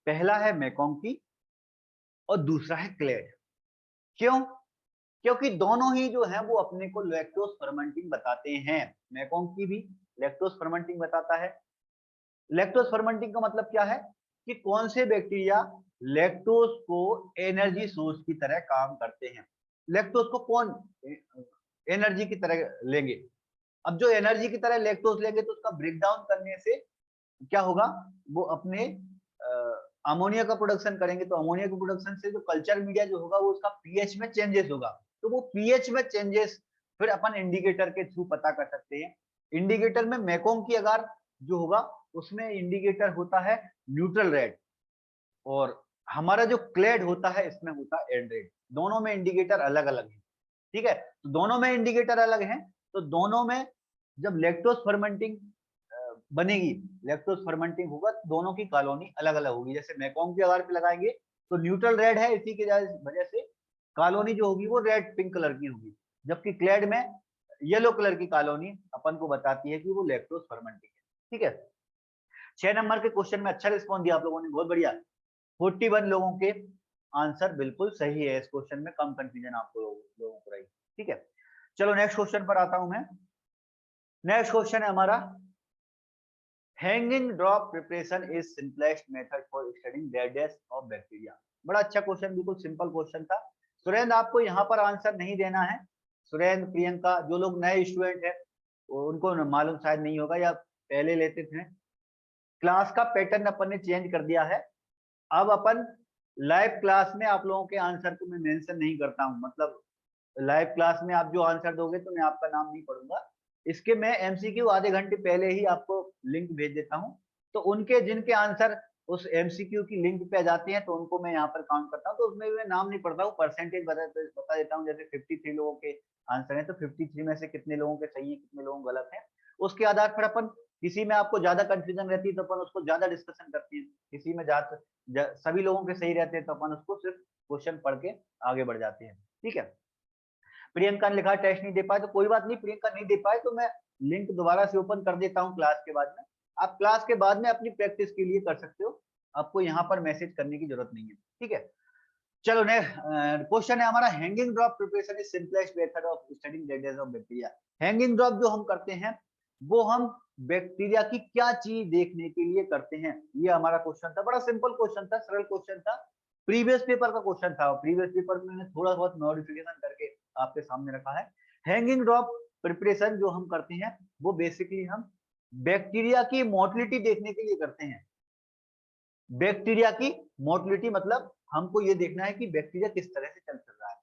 पहला है मैकोंकी और दूसरा है क्लेड। क्यों? क्योंकि दोनों ही जो है वो अपने को लैक्टोज फर्मेंटिंग बताते हैं। मैकोंकी भी लैक्टोज फर्मेंटिंग बताता है। लैक्टोज फर्मेंटिंग का मतलब क्या है कि कौन से बैक्टीरिया लैक्टोज को एनर्जी सोर्स की तरह काम करते हैं। लैक्टोज को कौन एनर्जी की तरह लेंगे। अब जो एनर्जी की तरह लैक्टोज लेंगे तो उसका ब्रेक डाउन करने से क्या होगा, वो अपने अमोनिया का प्रोडक्शन करेंगे। तो अमोनिया के प्रोडक्शन से जो कल्चर मीडिया जो होगा वो उसका पीएच में चेंजेस होगा। तो वो पीएच में चेंजेस फिर अपन इंडिकेटर के थ्रू पता कर सकते हैं। इंडिकेटर में मैकोंकी अगार जो होगा उसमें इंडिकेटर होता है न्यूट्रल रेड, और हमारा जो क्लेड होता है इसमें होता है एंड्रेड, दोनों में इंडिकेटर अलग अलग है, ठीक है। तो दोनों में इंडिकेटर अलग है, तो दोनों में जब लैक्टोज फर्मेंटिंग बनेगी, लैक्टोज फर्मेंटिंग होगा तो दोनों की कॉलोनी अलग अलग होगी। जैसे मैकॉन्ग के आधार पे लगाएंगे तो न्यूट्रल रेड है, इसी की वजह से कॉलोनी जो होगी वो रेड पिंक कलर की होगी, जबकि क्लेड में येलो कलर की कॉलोनी अपन को बताती है कि वो लैक्टोज फर्मेंटिंग है, ठीक है। 6 नंबर के क्वेश्चन में अच्छा रिस्पॉन्स दिया आप लोगों ने, बहुत बढ़िया। 41 लोगों के आंसर बिल्कुल सही है इस क्वेश्चन में, कम कंफ्यूजन आपको लोगों को रही, ठीक है। चलो नेक्स्ट क्वेश्चन पर आता हूं मैं। नेक्स्ट क्वेश्चन है हमारा, hanging drop preparation is simplest method for studying dead of bacteria. बड़ा अच्छा क्वेश्चन, बिल्कुल सिंपल क्वेश्चन था। सुरेंद्र आपको यहाँ पर आंसर नहीं देना है, सुरेंद्र प्रियंका जो लोग नए स्टूडेंट है उनको मालूम शायद नहीं होगा या पहले लेते थे। क्लास का पैटर्न अपन ने चेंज कर दिया है, अब अपन लाइव क्लास में आप लोगों के आंसर को मैं मेंशन नहीं करता हूं, मतलब लाइव क्लास में आप जो आंसर दोगे तो मैं आपका नाम नहीं पढ़ूंगा, इसके मैं एमसीक्यू आधे घंटे पहले ही आपको लिंक भेज देता हूं, तो उनके जिनके आंसर उस एमसीक्यू की लिंक पे आ जाते हैं तो उनको मैं यहाँ पर काउंट करता हूँ, तो उसमें मैं नाम नहीं पढ़ता हूँ, परसेंटेज बता देता हूँ। जैसे 53 लोगों के आंसर है तो 53 में से कितने लोगों के सही है कितने लोगों गलत है, उसके आधार पर अपन किसी में आपको ज्यादा कंफ्यूजन रहती है तो अपन उसको ज्यादा डिस्कशन करते हैं, किसी में सभी लोगों के सही रहते हैं तो अपन उसको सिर्फ क्वेश्चन पढ़ के आगे बढ़ जाते हैं, ठीक है। प्रियंका ने लिखा टेस्ट नहीं दे पाए, तो कोई बात नहीं, प्रियंका नहीं दे पाए तो मैं लिंक दोबारा से ओपन कर देता हूँ क्लास के बाद में, आप क्लास के बाद में अपनी प्रैक्टिस के लिए कर सकते हो, आपको यहाँ पर मैसेज करने की जरूरत नहीं है, ठीक है। चलो नेक्स्ट क्वेश्चन है हमारा, hanging drop preparation is simplest method of studying dead of bacteria. Hanging drop जो हम करते हैं वो हम बैक्टीरिया की क्या चीज देखने के लिए करते हैं, ये हमारा क्वेश्चन था। बड़ा सिंपल क्वेश्चन था, सरल क्वेश्चन था, प्रीवियस पेपर का क्वेश्चन था, प्रीवियस पेपर में मैंने थोड़ा बहुत मॉडिफिकेशन करके आपके सामने रखा है। हैंगिंग ड्रॉप प्रिपरेशन जो हम करते हैं वो बेसिकली हम बैक्टीरिया की मोटिलिटी देखने के लिए करते हैं। बैक्टीरिया की मोटिलिटी मतलब हमको ये देखना है कि बैक्टीरिया किस तरह से चल रहा है।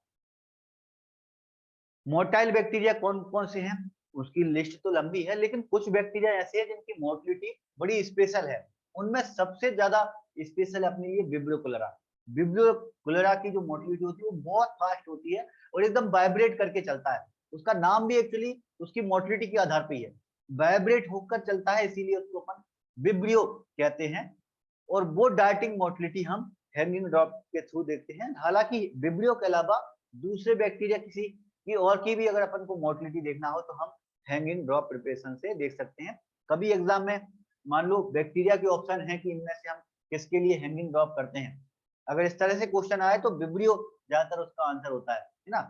मोटाइल बैक्टीरिया कौन कौन से हैं उसकी लिस्ट तो लंबी है, लेकिन कुछ बैक्टीरिया ऐसे हैं जिनकी मोटिलिटी बड़ी स्पेशल है, उनमें सबसे ज्यादा स्पेशल अपने लिए विब्रियो कोलेरा। विब्रियो कोलेरा की जो मोटिलिटी होती है वो बहुत फास्ट होती है और एकदम वाइब्रेट करके चलता है, उसका नाम भी एक्चुअली उसकी मोटिलिटी के आधार पर ही है, वाइब्रेट होकर चलता है, इसीलिए उसको अपन विब्रियो कहते हैं। और वो डार्टिंग मोटिलिटी हम हैंगिंग ड्रॉप के थ्रू देखते हैं। हालांकि विब्रियो के अलावा दूसरे बैक्टीरिया किसी की और की भी अगर अपन को मोटिलिटी देखना हो तो हम हैंगिंग ड्रॉप प्रिपरेशन से देख सकते हैं। कभी एग्जाम में मान लो बैक्टीरिया के ऑप्शन है कि इनमें से हम किसके लिए हैंगिंग ड्रॉप करते हैं, अगर इस तरह से क्वेश्चन आए तो विब्रियो ज्यादातर उसका आंसर होता है ना।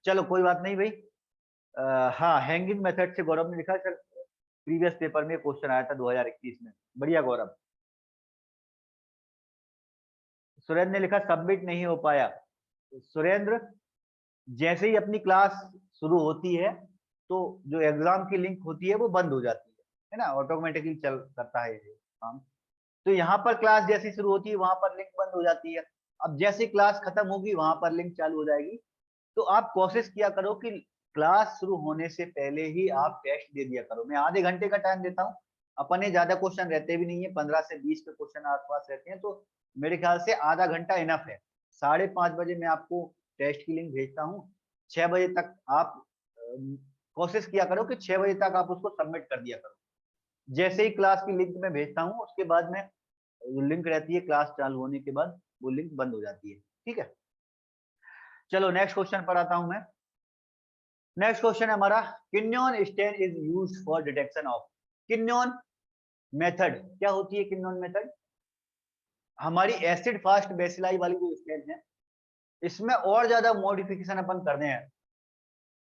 चलो कोई बात नहीं भाई। हाँ हैंगिंग मेथड से गौरव ने लिखा सर प्रीवियस पेपर में क्वेश्चन आया था 2021 में, बढ़िया गौरव। सुरेंद्र ने लिखा सबमिट नहीं हो पाया। सुरेंद्र जैसे ही अपनी क्लास शुरू होती है तो जो एग्जाम की लिंक होती है वो बंद हो जाती है ना, ऑटोमेटिकली चल करता है ये काम। तो यहाँ पर क्लास जैसी शुरू होती है वहां पर लिंक बंद हो जाती है, अब जैसे क्लास खत्म होगी वहां पर लिंक चालू हो जाएगी। तो आप कोशिश किया करो कि क्लास शुरू होने से पहले ही आप टेस्ट दे दिया करो। मैं आधे घंटे का टाइम देता हूँ, अपने ज्यादा क्वेश्चन रहते भी नहीं है, 15 से 20 के क्वेश्चन आसपास रहते हैं, तो मेरे ख्याल से आधा घंटा इनफ है। 5:30 बजे मैं आपको टेस्ट की लिंक भेजता हूँ, 6 बजे तक आप कोशिश किया करो कि 6 बजे तक आप उसको सबमिट कर दिया करो। जैसे ही क्लास की लिंक मैं भेजता हूँ उसके बाद में लिंक रहती है, क्लास चालू होने के बाद वो लिंक बंद हो जाती है, ठीक है। चलो नेक्स्ट क्वेश्चन पर आता हूं मैं। नेक्स्ट क्वेश्चन है हमारा, Kinyoun stain is used for detection of. Kinyoun method क्या होती है? किन्योन मेथड हमारी एसिड फास्ट बेसिलाई वाली जो स्टेन है इसमें और ज्यादा मॉडिफिकेशन अपन कर रहे हैं।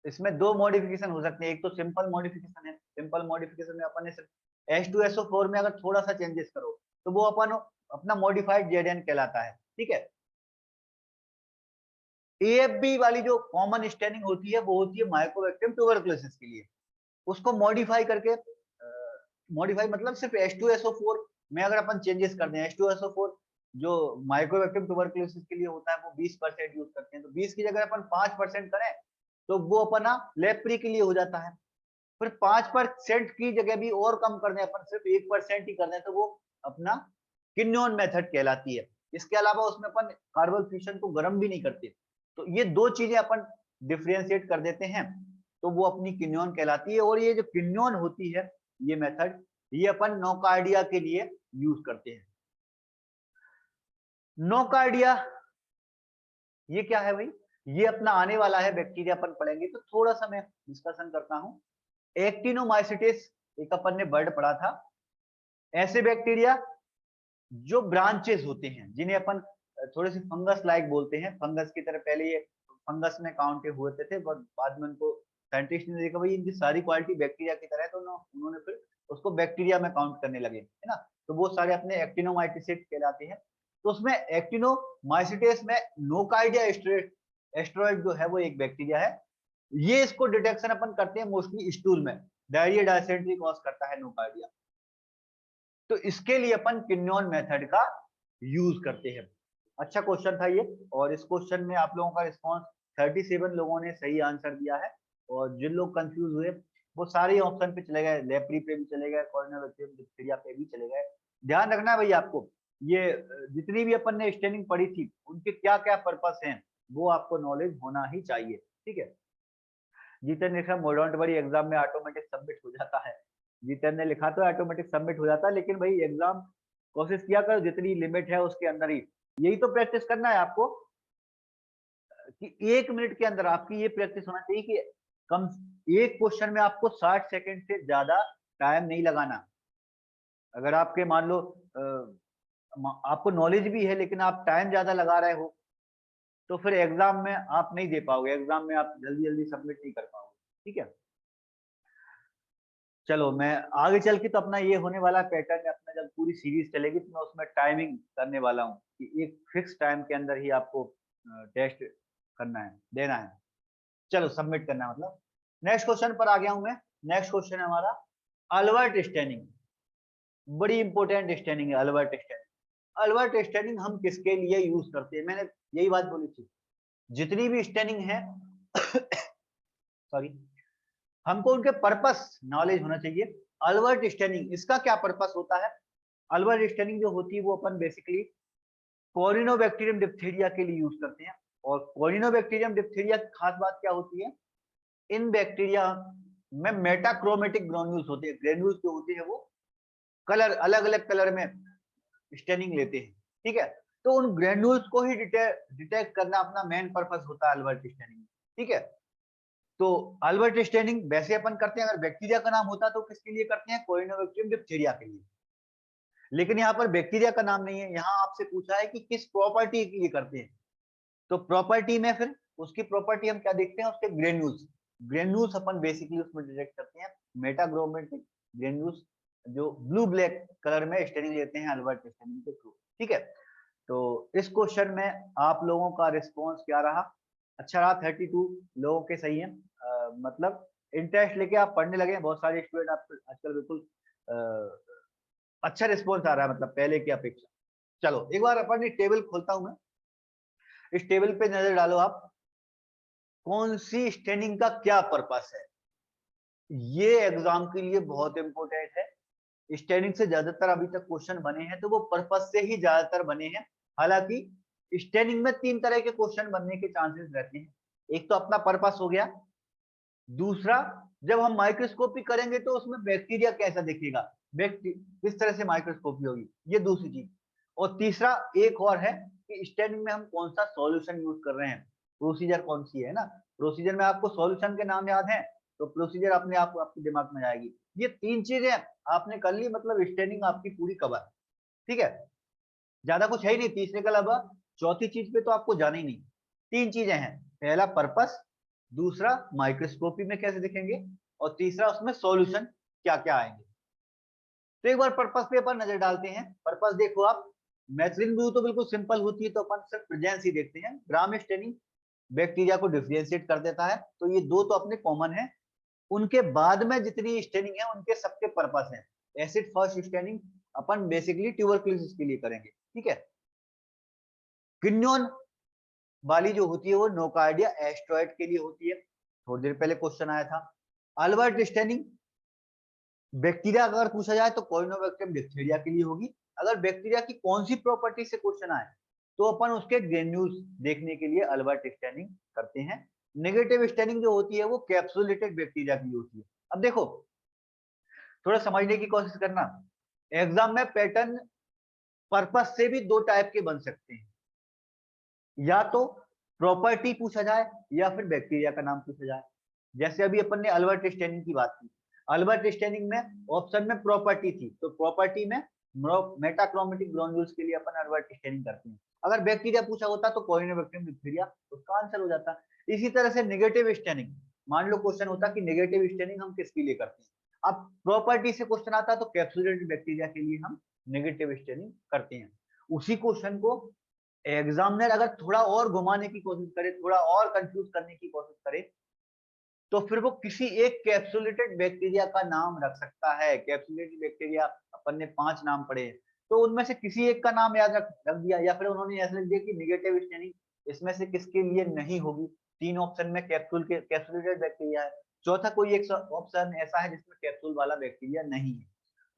इसमें दो मॉडिफिकेशन हो सकते हैं, एक तो सिंपल मॉडिफिकेशन है, सिंपल मॉडिफिकेशन में अपन ने सिर्फ H2SO4 में अगर थोड़ा सा चेंजेस करो तो वो अपन अपना मॉडिफाइड ZN कहलाता है, ठीक है। AFB वाली जो कॉमन स्टेनिंग होती है वो होती है माइकोबैक्टीरियम ट्यूबरकुलोसिस के लिए, उसको मॉडिफाई करके मॉडिफाई मतलब सिर्फ H2SO4 में अगर अपन चेंजेस कर दें, H2SO4 जो माइकोबैक्टीरियम ट्यूबरकुलोसिस के लिए होता है वो 20% यूज करते हैं, तो 20 की जगह अपन 5% करें तो वो अपना लेप्री के लिए हो जाता है। फिर 5% की जगह भी और कम कर दें, अपन सिर्फ 1% ही कर दें तो वो अपना किन्योन मेथड कहलाती है। इसके अलावा उसमें अपन कार्बन फ्यूजन को गर्म भी नहीं करते। तो ये दो चीजें अपन डिफ्रेंशिएट कर देते हैं तो वो अपनी किन्योन कहलाती है। और ये जो किन्योन होती है ये मेथड ये अपन नोकार्डिया के लिए यूज करते हैं। नोकार्डिया ये क्या है भाई, ये अपना आने वाला है बैक्टीरिया अपन पढ़ेंगे, तो थोड़ा सा मैं डिस्कशन करता हूं। एक्टिनोमाइसिटिस एक अपन ने वर्ड पढ़ा था, ऐसे बैक्टीरिया जो ब्रांचेस होते हैं जिन्हें अपन थोड़े से फंगस लाइक बोलते हैं, फंगस की तरह पहले ये फंगस में काउंट हुए थे बट बाद में उनको साइंटिस्ट ने देखा भाई इनकी सारी क्वालिटी बैक्टीरिया की तरह है, तो उन्होंने फिर उसको बैक्टीरिया में काउंट करने लगे, है ना। तो वो सारे अपने एक्टिनोमाइसिटिस कहलाते हैं। तो उसमें एक्टिनोमाइसिटिस में नोकार्डिया एस्टेरॉइड जो है वो एक बैक्टीरिया है। ये इसको डिटेक्शन अपन करते हैं मोस्टली स्टूल में, डायरिया डायसेंट्री कॉज करता है नोकार्डिया। तो इसके लिए अपन किन्योन मेथड का यूज करते हैं। अच्छा क्वेश्चन था ये, और इस क्वेश्चन में आप लोगों का रिस्पांस 37 लोगों ने सही आंसर दिया है, और जिन लोग कंफ्यूज हुए वो सारे ऑप्शन पे चले गए, लेप्री पे भी चले गए, कॉर्नेबैक्टीरियम डिप्थीरिया पे भी चले गए। ध्यान रखना है भाई आपको, ये जितनी भी अपन ने स्टेनिंग पढ़ी थी उनके क्या क्या पर्पस हैं वो आपको नॉलेज होना ही चाहिए, ठीक है। जीतन ने लिखा डोंट वरी एग्जाम में ऑटोमेटिक सबमिट हो जाता है। जीतन ने लिखा तो ऑटोमेटिक सबमिट हो जाता है, लेकिन भाई एग्जाम कोशिश किया करो जितनी लिमिट है उसके अंदर ही, यही तो प्रैक्टिस करना है आपको कि 1 मिनट के अंदर आपकी ये प्रैक्टिस होना चाहिए कि कम एक क्वेश्चन में आपको 60 सेकंड से ज्यादा टाइम नहीं लगाना। अगर आपके मान लो आपको नॉलेज भी है लेकिन आप टाइम ज्यादा लगा रहे हो तो फिर एग्जाम में आप नहीं दे पाओगे, एग्जाम में आप जल्दी जल्दी सबमिट नहीं कर पाओगे, ठीक है। चलो मैं आगे चल के तो अपना ये होने वाला पैटर्न है, अपना जब पूरी सीरीज चलेगी तो मैं उसमें टाइमिंग करने वाला हूँ कि एक फिक्स टाइम के अंदर ही आपको टेस्ट करना है, देना है, चलो सबमिट करना है मतलब। नेक्स्ट क्वेश्चन पर आ गया हूं मैं। नेक्स्ट क्वेश्चन है हमारा अल्बर्ट स्टेनिंग, बड़ी इंपॉर्टेंट स्टेनिंग है अल्बर्ट स्टेनिंग। अल्बर्ट स्टेनिंग हम किसके लिए यूज करते हैं, मैंने यही बात बोली थी, जितनी भी स्टेनिंग है सॉरी हमको उनके पर्पस नॉलेज होना चाहिए। अल्बर्ट स्टेनिंग इसका क्या पर्पस होता है, अल्बर्ट स्टेनिंग जो होती है वो अपन बेसिकली कोरिनोबैक्टीरियम डिप्थीरिया के लिए यूज करते हैं। और कोरिनोबैक्टीरियम डिप्थीरिया की खास बात क्या होती है, इन बैक्टीरिया में मेटाक्रोमेटिक ग्रेन्यूल्स होते हैं, ग्रेन्यूल्स जो होते हैं वो कलर अलग अलग कलर में स्टेनिंग लेते हैं, ठीक है। तो उन ग्रेन्यूल्स को ही डिटेक्ट करना अपना मेन पर्पस होता है अल्बर्ट स्टेनिंग, ठीक है। तो अल्बर्ट स्टेनिंग वैसे अपन करते हैं, अगर बैक्टीरिया का नाम होता तो किसके लिए करते हैं, कोरिनोबैक्टीरियम डिप्थीरिया के लिए, लेकिन यहाँ पर बैक्टीरिया का नाम नहीं है, यहाँ आपसे पूछा है कि किस प्रॉपर्टी के लिए करते हैं। तो प्रॉपर्टी में फिर उसकी प्रॉपर्टी हम क्या देखते हैं, उसके ग्रेन्यूल्स, ग्रेन्यूल्स अपन बेसिकली उसमें डिटेक्ट करते हैं, मेटाक्रोमेटिक ग्रेन्यूल्स जो ब्लू ब्लैक कलर में स्टेनिंग लेते हैं अल्बर्ट स्टेनिंग के थ्रू, ठीक है। तो इस क्वेश्चन में आप लोगों का रिस्पॉन्स क्या रहा, अच्छा रहा, 32 लोगों के सही है, मतलब इंटरेस्ट लेके आप पढ़ने लगे, बहुत सारे स्टूडेंट आप आजकल बिल्कुल अच्छा रिस्पॉन्स आ रहा है, मतलब पहले की अपेक्षा। चलो एक बार अपन टेबल खोलता हूं मैं, इस टेबल पे नजर डालो आप, कौन सी स्टेनिंग का क्या पर्पस है, ये एग्जाम के लिए बहुत इंपॉर्टेंट है। स्टेनिंग से ज्यादातर अभी तक क्वेश्चन बने हैं तो वो पर्पस से ही ज्यादातर बने हैं। हालांकि स्टेनिंग में 3 तरह के क्वेश्चन बनने के चांसेस रहते हैं, एक तो अपना पर्पस हो गया, दूसरा जब हम माइक्रोस्कोपी करेंगे तो उसमें बैक्टीरिया कैसा दिखेगा, किस तरह से माइक्रोस्कोपी होगी, ये दूसरी चीज, और तीसरा एक और है कि स्टेनिंग में हम कौन सा सॉल्यूशन यूज कर रहे हैं, प्रोसीजर कौन सी है ना। प्रोसीजर में आपको सॉल्यूशन के नाम याद है तो प्रोसीजर अपने आप आपके दिमाग में आएगी। ये 3 चीजें आपने कर ली मतलब स्टेनिंग आपकी पूरी कवर, ठीक है। ज्यादा कुछ है ही नहीं, तीसरे के अलावा चौथी चीज पे तो आपको जाना ही नहीं। 3 चीजें हैं, पहला पर्पस, दूसरा माइक्रोस्कोपी में कैसे दिखेंगे, और तीसरा उसमें सॉल्यूशन क्या क्या आएंगे। तो एक बार पर्पस पे अपन नजर डालते हैं। पर्पस देखो आप, मैथलिन ब्लू तो बिल्कुल सिंपल होती है तो अपन सिर्फ प्रेजेंस ही देखते हैं। ग्राम स्टेनिंग बैक्टीरिया को डिफरेंशिएट कर देता है, तो ये दो तो अपने कॉमन है। उनके बाद में जितनी स्टेनिंग है उनके सबके पर्पस है। एसिड फर्स्ट स्टेनिंग अपन बेसिकली ट्यूबरक्लोसिस के लिए करेंगे, ठीक है। किन्योन वाली जो होती है वो नोकार्डिया एस्ट्रॉइड के लिए होती है, थोड़ी देर पहले क्वेश्चन आया था। अल्बर्ट स्टेनिंग बैक्टीरिया अगर पूछा जाए तो कोरिनोबैक्टीरियम डिप्थीरिया के लिए होगी। अगर बैक्टीरिया की कौन सी प्रॉपर्टी से क्वेश्चन आए तो अपन उसके ग्रेन्यूल्स देखने के लिए अल्बर्ट स्टैनिंग करते हैं। नेगेटिव स्टैनिंग जो होती है वो कैप्सुलेटेड बैक्टीरिया की होती है। अब देखो थोड़ा समझने की कोशिश करना, एग्जाम में पैटर्न पर्पस से भी दो टाइप के बन सकते हैं, या तो प्रॉपर्टी पूछा जाए या फिर बैक्टीरिया का नाम पूछा जाए। जैसे अभी अपन ने अल्बर्ट स्टैनिंग की बात की, अल्बर्ट स्टैनिंग में ऑप्शन में प्रॉपर्टी थी, तो प्रॉपर्टी में मेटाक्रोमेटिक ग्रानुल्स के लिए अपन अल्बर्ट स्टैनिंग करते हैं। अगर बैक्टीरिया पूछा होता तो कॉरिनेबैक्टीरियम डिप्थीरिया उसका आंसर हो जाता। इसी तरह से नेगेटिव स्टैनिंग, मान लो क्वेश्चन होता कि नेगेटिव स्टैनिंग हम किसके लिए करते हैं, अब प्रॉपर्टी से क्वेश्चन आता तो कैप्सुलेटेड बैक्टीरिया के लिए हम नेगेटिव स्टैनिंग करते हैं। उसी क्वेश्चन को एग्जामिनर अगर थोड़ा और घुमाने की कोशिश करे, थोड़ा और कंफ्यूज करने की कोशिश करे, तो फिर वो किसी एक कैप्सुलेटेड बैक्टीरिया का नाम रख सकता है। कैप्सुलेटेड बैक्टीरिया अपन ने 5 नाम पढ़े, तो उनमें से किसी एक का नाम याद रख दिया, या फिर उन्होंने ऐसे लिख दिया कि नेगेटिव स्टैनिंग इसमें से किसके लिए नहीं होगी। 3 ऑप्शन में कैप्सुलेटेड बैक्टीरिया है, चौथा कोई एक ऑप्शन ऐसा है जिसमें कैप्सूल वाला बैक्टीरिया नहीं है,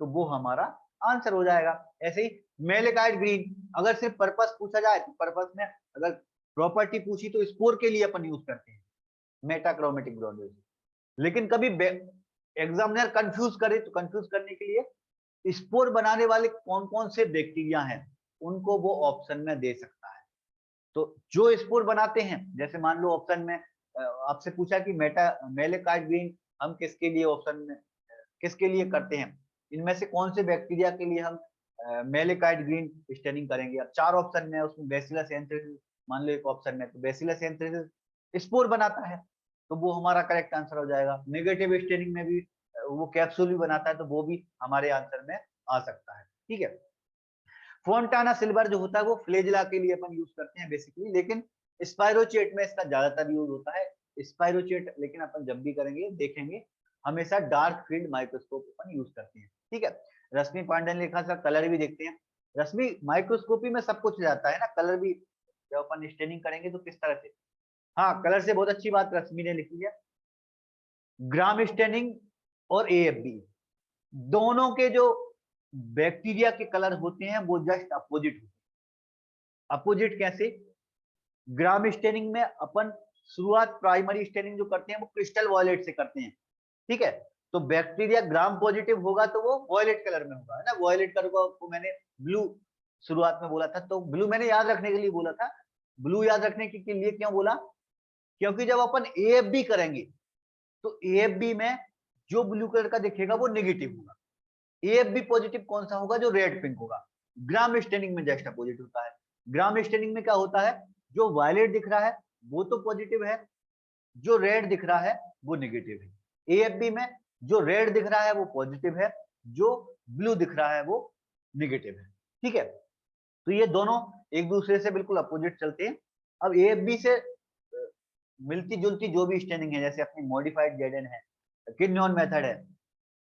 तो वो हमारा आंसर हो जाएगा। ऐसे ही मेलेकाइड ग्रीन, अगर सिर्फ पर्पस पूछा जाए तो पर्पस में अगर प्रॉपर्टी पूछी तो स्पोर के लिए अपन यूज करते हैं मेटाक्रोमेटिक ग्रानुल्स। लेकिन कभी एग्जामिनर कंफ्यूज करे तो कंफ्यूज करने के लिए स्पोर बनाने वाले कौन कौन से बैक्टीरिया हैं उनको वो ऑप्शन में दे सकता है। तो जो स्पोर बनाते हैं, जैसे मान लो ऑप्शन में आपसे पूछा कि मेलेकाइड ग्रीन हम किसके लिए ऑप्शन में किसके लिए करते हैं, इनमें से कौन से बैक्टीरिया के लिए हम मेलेकाइड ग्रीन स्टैनिंग करेंगे। अब 4 ऑप्शन में उसमें बैसिलस एंथ्रेसिस मान लो एक ऑप्शन में, तो बैसिलस एंथ्रेसिस स्पोर बनाता है, तो वो हमारा करेक्ट आंसर हो जाएगा। नेगेटिव स्टैनिंग में भी वो कैप्सूल भी बनाता है, तो वो भी हमारे आंसर में आ सकता है। ठीक है, फोंटाना सिल्वर जो होता है वो फ्लेजिला के लिए अपन यूज करते हैं बेसिकली, लेकिन स्पाइरोचेट में इसका ज्यादातर यूज होता है। स्पाइरोचेट लेकिन अपन जब भी करेंगे देखेंगे हमेशा डार्क फील्ड माइक्रोस्कोप अपन यूज करते हैं। ठीक है, रश्मि पांडे ने लिखा था कलर भी देखते हैं। रश्मि माइक्रोस्कोपी में सब कुछ जाता है ना, कलर भी जब अपन स्टेनिंग करेंगे तो किस तरह से, हाँ कलर से बहुत अच्छी बात रश्मि ने लिखी है। ग्राम स्टेनिंग और एएफबी दोनों के जो बैक्टीरिया के कलर होते हैं वो जस्ट अपोजिट होते हैं। अपोजिट कैसे, ग्राम स्टेनिंग में अपन शुरुआत प्राइमरी स्टेनिंग जो करते हैं वो क्रिस्टल वॉयलेट से करते हैं। ठीक है, तो बैक्टीरिया ग्राम पॉजिटिव होगा तो वो वॉयलेट कलर में होगा, है ना। वॉयलेट कलर को मैंने ब्लू शुरुआत में बोला था, तो ब्लू मैंने याद रखने के लिए बोला था। ब्लू याद रखने के लिए क्यों बोला, क्योंकि जब अपन एएफबी करेंगे तो एएफबी में जो ब्लू कलर का दिखेगा वो नेगेटिव होगा। एएफबी पॉजिटिव कौन सा होगा, जो रेड पिंक होगा। ग्राम स्टेनिंग में जस्ट अपोजिट होता है। ग्राम स्टेनिंग में क्या होता है, जो वायलेट दिख रहा है वो तो पॉजिटिव है, जो रेड दिख रहा है वो नेगेटिव है। एएफबी में जो रेड दिख रहा है वो पॉजिटिव है, जो ब्लू दिख रहा है वो नेगेटिव है। ठीक है, तो ये दोनों एक दूसरे से बिल्कुल अपोजिट चलते हैं। अब एएफबी से मिलती जुलती जो भी स्टेनिंग है, जैसे अपनी मॉडिफाइड जेडन है, किन्योन मेथड है,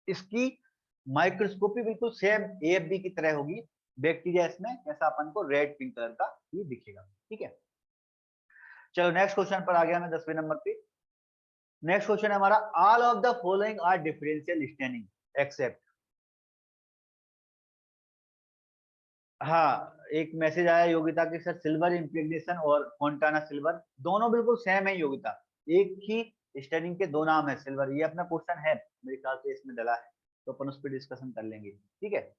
इसकी माइक्रोस्कोपी बिल्कुल सेम एएफबी की तरह होगी। बैक्टीरिया इसमें ऐसा अपन को रेड पिंक कलर का ही दिखेगा। ठीक है, चलो नेक्स्ट क्वेश्चन पर आ गया मैं 10वें नंबर पे। नेक्स्ट क्वेश्चन है हमारा, all of the following are differential staining except. हाँ, एक मैसेज आया योगिता के सर, सिल्वर इम्प्रेग्नेशन और फोंटाना सिल्वर दोनों बिल्कुल सेम है योगिता, एक ही स्टेनिंग के दो नाम है सिल्वर। ये अपना क्वेश्चन है मेरे ख्याल से इसमें डला है, तो अपन उस पर डिस्कशन कर लेंगे। ठीक है,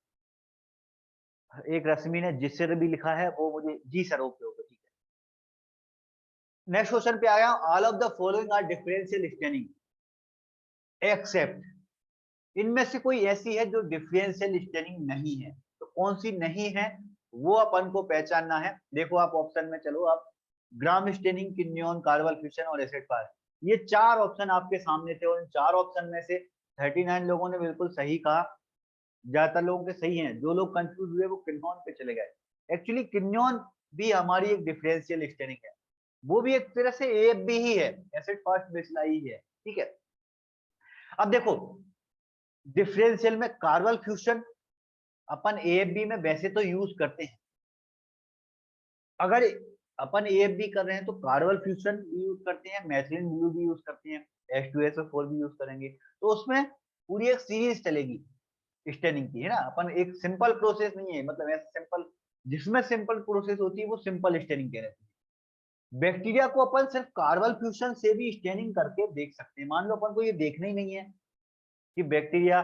एक रश्मि ने जिसर भी लिखा है वो मुझे जी सर, ओके ओके ठीक है। नेक्स्ट क्वेश्चन पे आया, all of the following are differential staining except, इनमें से कोई ऐसी है जो डिफरेंशियल स्टेनिंग नहीं है, तो कौन सी नहीं है वो अपन को पहचानना है। देखो आप ऑप्शन में चलो, आप ग्राम स्टेनिंग, किन्योन, कार्बल फ्यूजन और एसिड फायर, ये 4 ऑप्शन आपके सामने थे, और इन 4 ऑप्शन में से 39 लोगों ने बिल्कुल सही कहा, ज्यादातर लोगों के सही हैं। जो लोग कंफ्यूज हुए वो किन्योन पे चले गए। एक्चुअली किन्योन भी हमारी एक डिफरेंशियल स्टेनिंग है, वो भी एक तरह से एएफबी ही है, एसिड फास्ट बेसिलाई ही है। ठीक है, अब देखो डिफरेंशियल में कार्बल फ्यूजन अपन एएफबी में वैसे तो यूज करते हैं, अगर अपन एएफबी कर रहे हैं तो कार्बल फ्यूजन भी यूज करते हैं, मैथिलीन ब्लू भी यूज करते हैं, H2SO4 भी यूज करेंगे, तो उसमें पूरी एक सीरीज चलेगी। स्टेनिंग की, है ना। अपन एक सिंपल प्रोसेस नहीं है, मतलब ऐसे सिंपल, जिसमें सिंपल प्रोसेस होती है वो सिंपल स्टेनिंग कहलाती है। बैक्टीरिया को अपन सिर्फ कार्बन फ्यूजन से भी स्टेनिंग करके देख सकते हैं। मान लो अपन को ये देखना ही नहीं है कि बैक्टीरिया